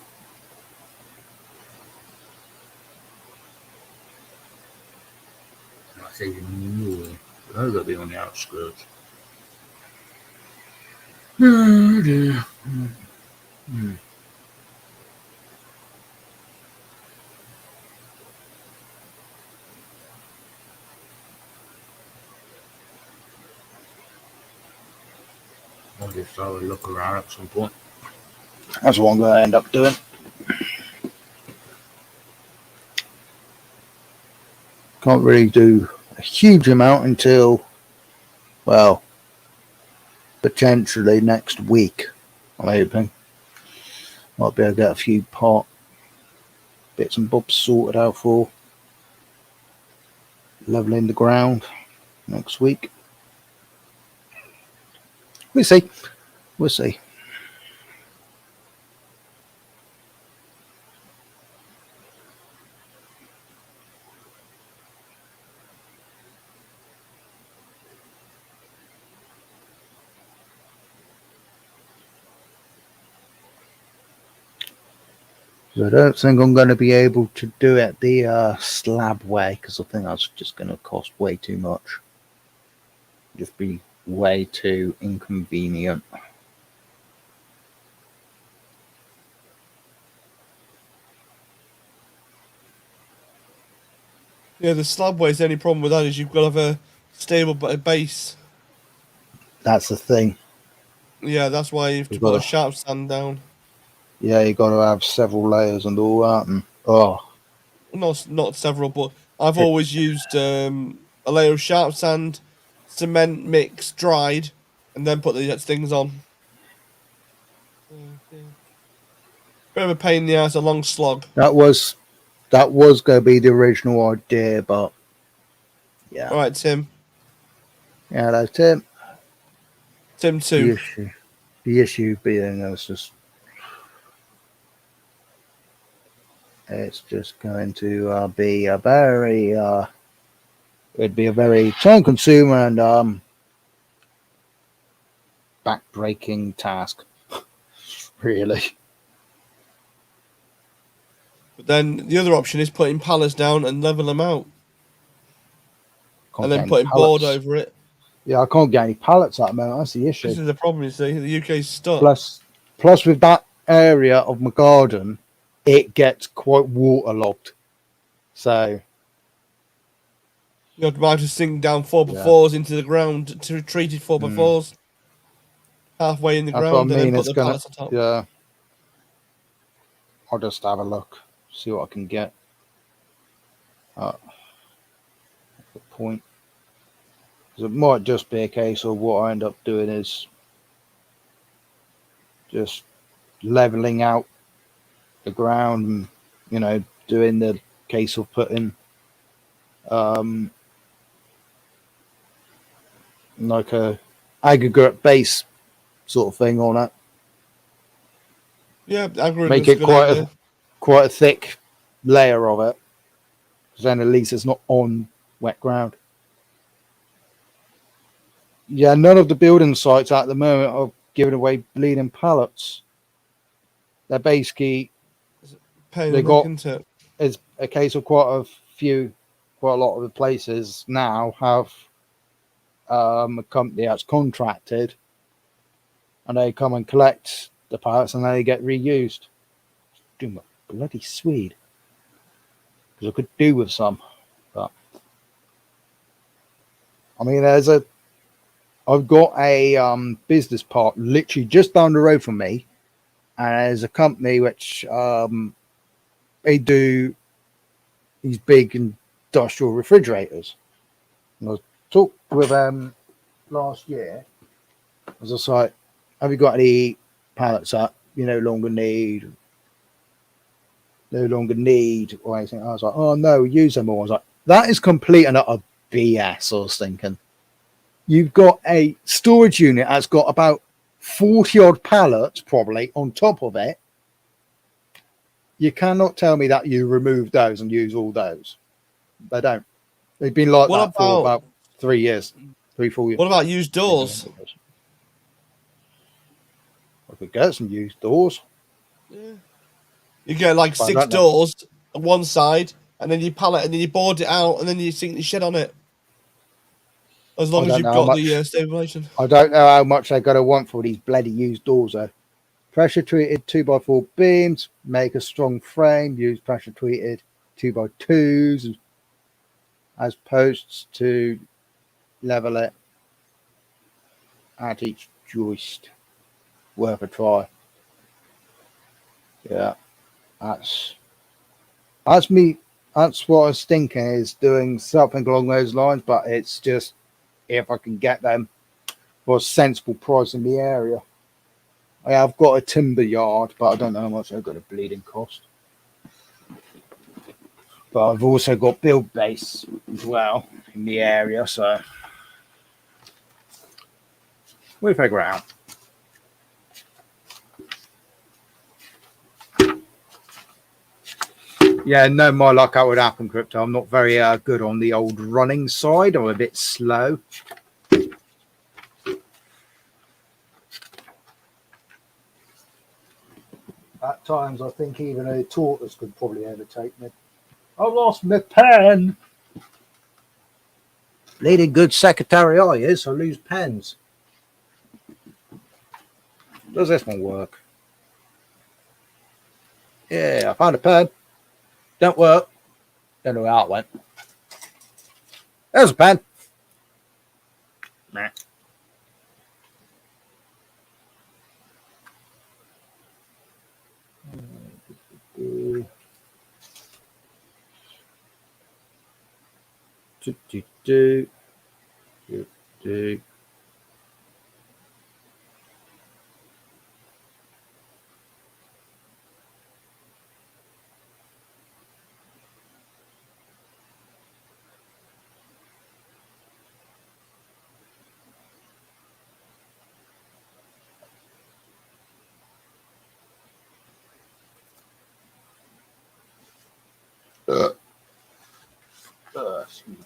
That's even more. They're going to be on the outskirts. Oh dear. I'll just have a look around at some point. That's what I'm going to end up doing. Can't really do a huge amount until, well, potentially next week. I'm hoping. Might be able to get a few bits and bobs sorted out for leveling the ground next week. We'll see. We'll see. So I don't think I'm going to be able to do it the slab way because I think that's just going to cost way too much. Just be way too inconvenient. Yeah, the slab way is the only problem with that is you've got to have a stable base. That's the thing. Yeah, that's why you have to You've put a got to- sharp sand down. Yeah, you got to have several layers and all that. And Not several, but I've always used a layer of sharp sand, cement mix dried, and then put the things on. Yeah. Bit of a pain in the ass, a long slog. that was going to be the original idea, but yeah, All right, Tim. yeah, that's it. Tim The 2. issue being it's just going to be a very it'd be a very time consuming and back-breaking task, really. But then the other option is putting pallets down and level them out, Can't and get then any putting board pallets. over it. Yeah, I can't get any pallets at the moment. That's the issue. This is the problem, you see. The UK's stuck. Plus, with that area of my garden, it gets quite waterlogged. So You have to sink down 4x4s into the ground, to treated 4x4s, halfway in the that's what I ground, and then mean. put It's the gonna. pallets on top. Yeah. I'll just have a look, see what I can get. The point. 'Cause it might just be a case of what I end up doing is just leveling out the ground and, doing the case of putting like a aggregate base sort of thing on it. Yeah, aggregate's Make a it good idea. quite a thick layer of it, because then at least it's not on wet ground. Yeah, none of the building sites at the moment are giving away bleeding pallets. They're basically Pain they in the neck, got isn't it? it's a case of quite a lot of the places now have a company that's contracted, and they come and collect the pallets and they get reused. Do my bloody Swede, because I could do with some, but I mean, I've got a business park literally just down the road from me, and there's a company which they do these big industrial refrigerators. And I talked with them last year. I was just like, "Have you got any pallets that you no longer need or anything?" I was like, "Oh no, we use them all." I was like, "That is complete and utter BS." I was thinking, you've got a storage unit that's got about 40 odd pallets probably on top of it. You cannot tell me that you remove those and use all those. They don't. They've been like What that for about about 3 years, 4 years. what about used doors? I could get some used doors. Yeah. You get like But I 6 don't know. doors on one side, and then you pallet, and then you board it out, and then you sink the shed on it. As long I as don't you've know how got the much. stabilization. I don't know how much they're going to want for these bloody used doors though. Pressure treated 2x4 beams, make a strong frame, use pressure treated 2x2s as posts to level it at each joist. Worth a try. Yeah, that's me. That's what I was thinking, is doing something along those lines, but it's just if I can get them for a sensible price in the area. I have got a timber yard, but I don't know how much they're going to bleeding cost. But I've also got build base as well in the area, so we'll figure it out. Yeah, no, my luck, that would happen, Crypto. I'm not very good on the old running side. I'm a bit slow. At times, I think even a tortoise could probably overtake me. I lost my pen. Leading good secretary I is, so lose pens. Does this one work? Yeah, I found a pen. Don't work. Don't know how it went. There's a pen. Nah. Do, do, do. Do, do. Excuse me.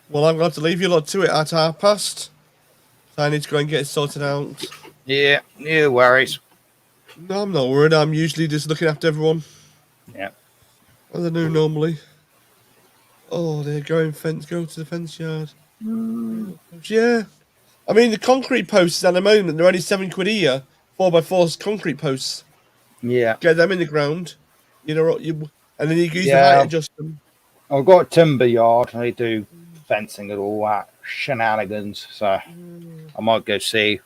Well, I'm going to have to leave you lot to it at past. So I need to go and get it sorted out. Yeah, no worries. No, I'm not worried. I'm usually just looking after everyone. Yeah. As I do normally. Oh, they're going fence. Go to the fence yard. Yeah. I mean, the concrete posts at the moment, they're only £7 a year. 4x4 concrete posts. Yeah. Get them in the ground. You know, and then you can use the Yeah. height adjust them. I've got a timber yard. They do fencing and all that shenanigans. So I might go see.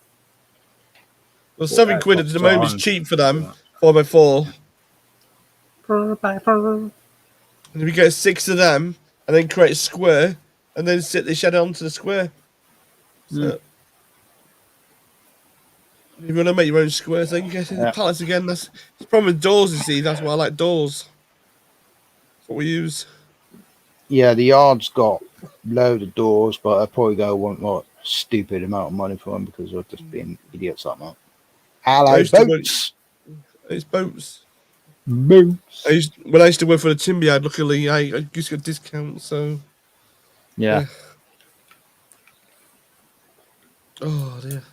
Well, what £7 that at the costs moment is on. cheap for them. 4x4. And if you get 6 of them, and then create a square, and then sit the shed onto the square. So, if you want to make your own squares, then you get in the pallets again. That's the problem with doors, you see. That's why I like doors. That's what we use. Yeah, the yard's got load of doors, but I probably go want like a stupid amount of money for them because I've just been idiots like that. Hello, boats. It's boats. Boats. When I used to work for the timber yard, luckily I used to get discounts. So Yeah. oh dear.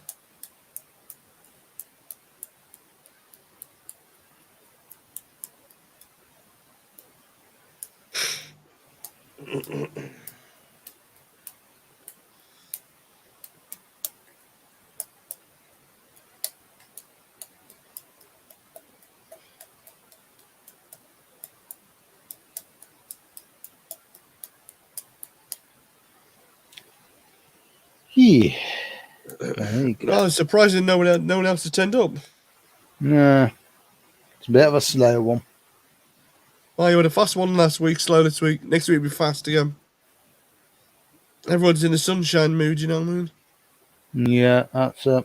Yeah. There you go. No, it's surprising no one else has turned up. Nah, it's a bit of a slow one. Oh, you had a fast one last week, slow this week. Next week will be fast again. Everyone's in the sunshine mood, you know what I mean? Yeah, that's it.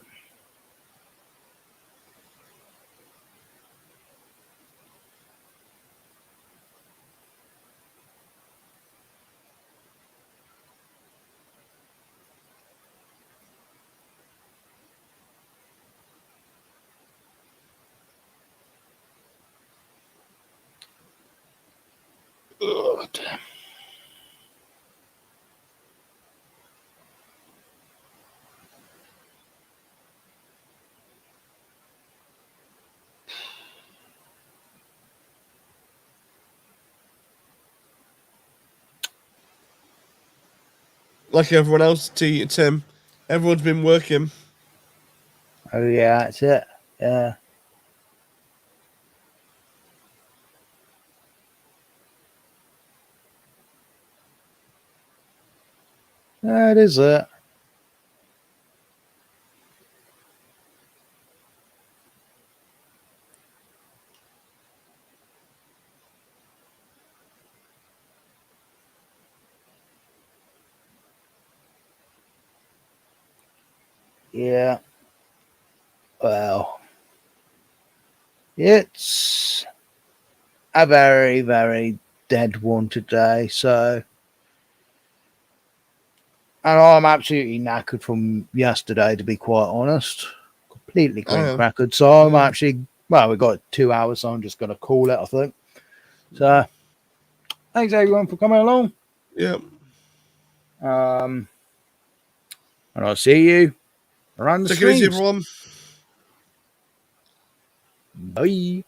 Oh, damn. Like everyone else, Tim. Everyone's been working. Oh, yeah, that's it. Yeah. That is it. Yeah. Well, it's a very, very dead one today. So, and I'm absolutely knackered from yesterday, to be quite honest. Completely crackered. So I'm actually, well, we've got 2 hours, so I'm just going to call it, I think. So, thanks everyone for coming along. Yeah. And I'll see you around the Take it easy, streams. everyone. Bye.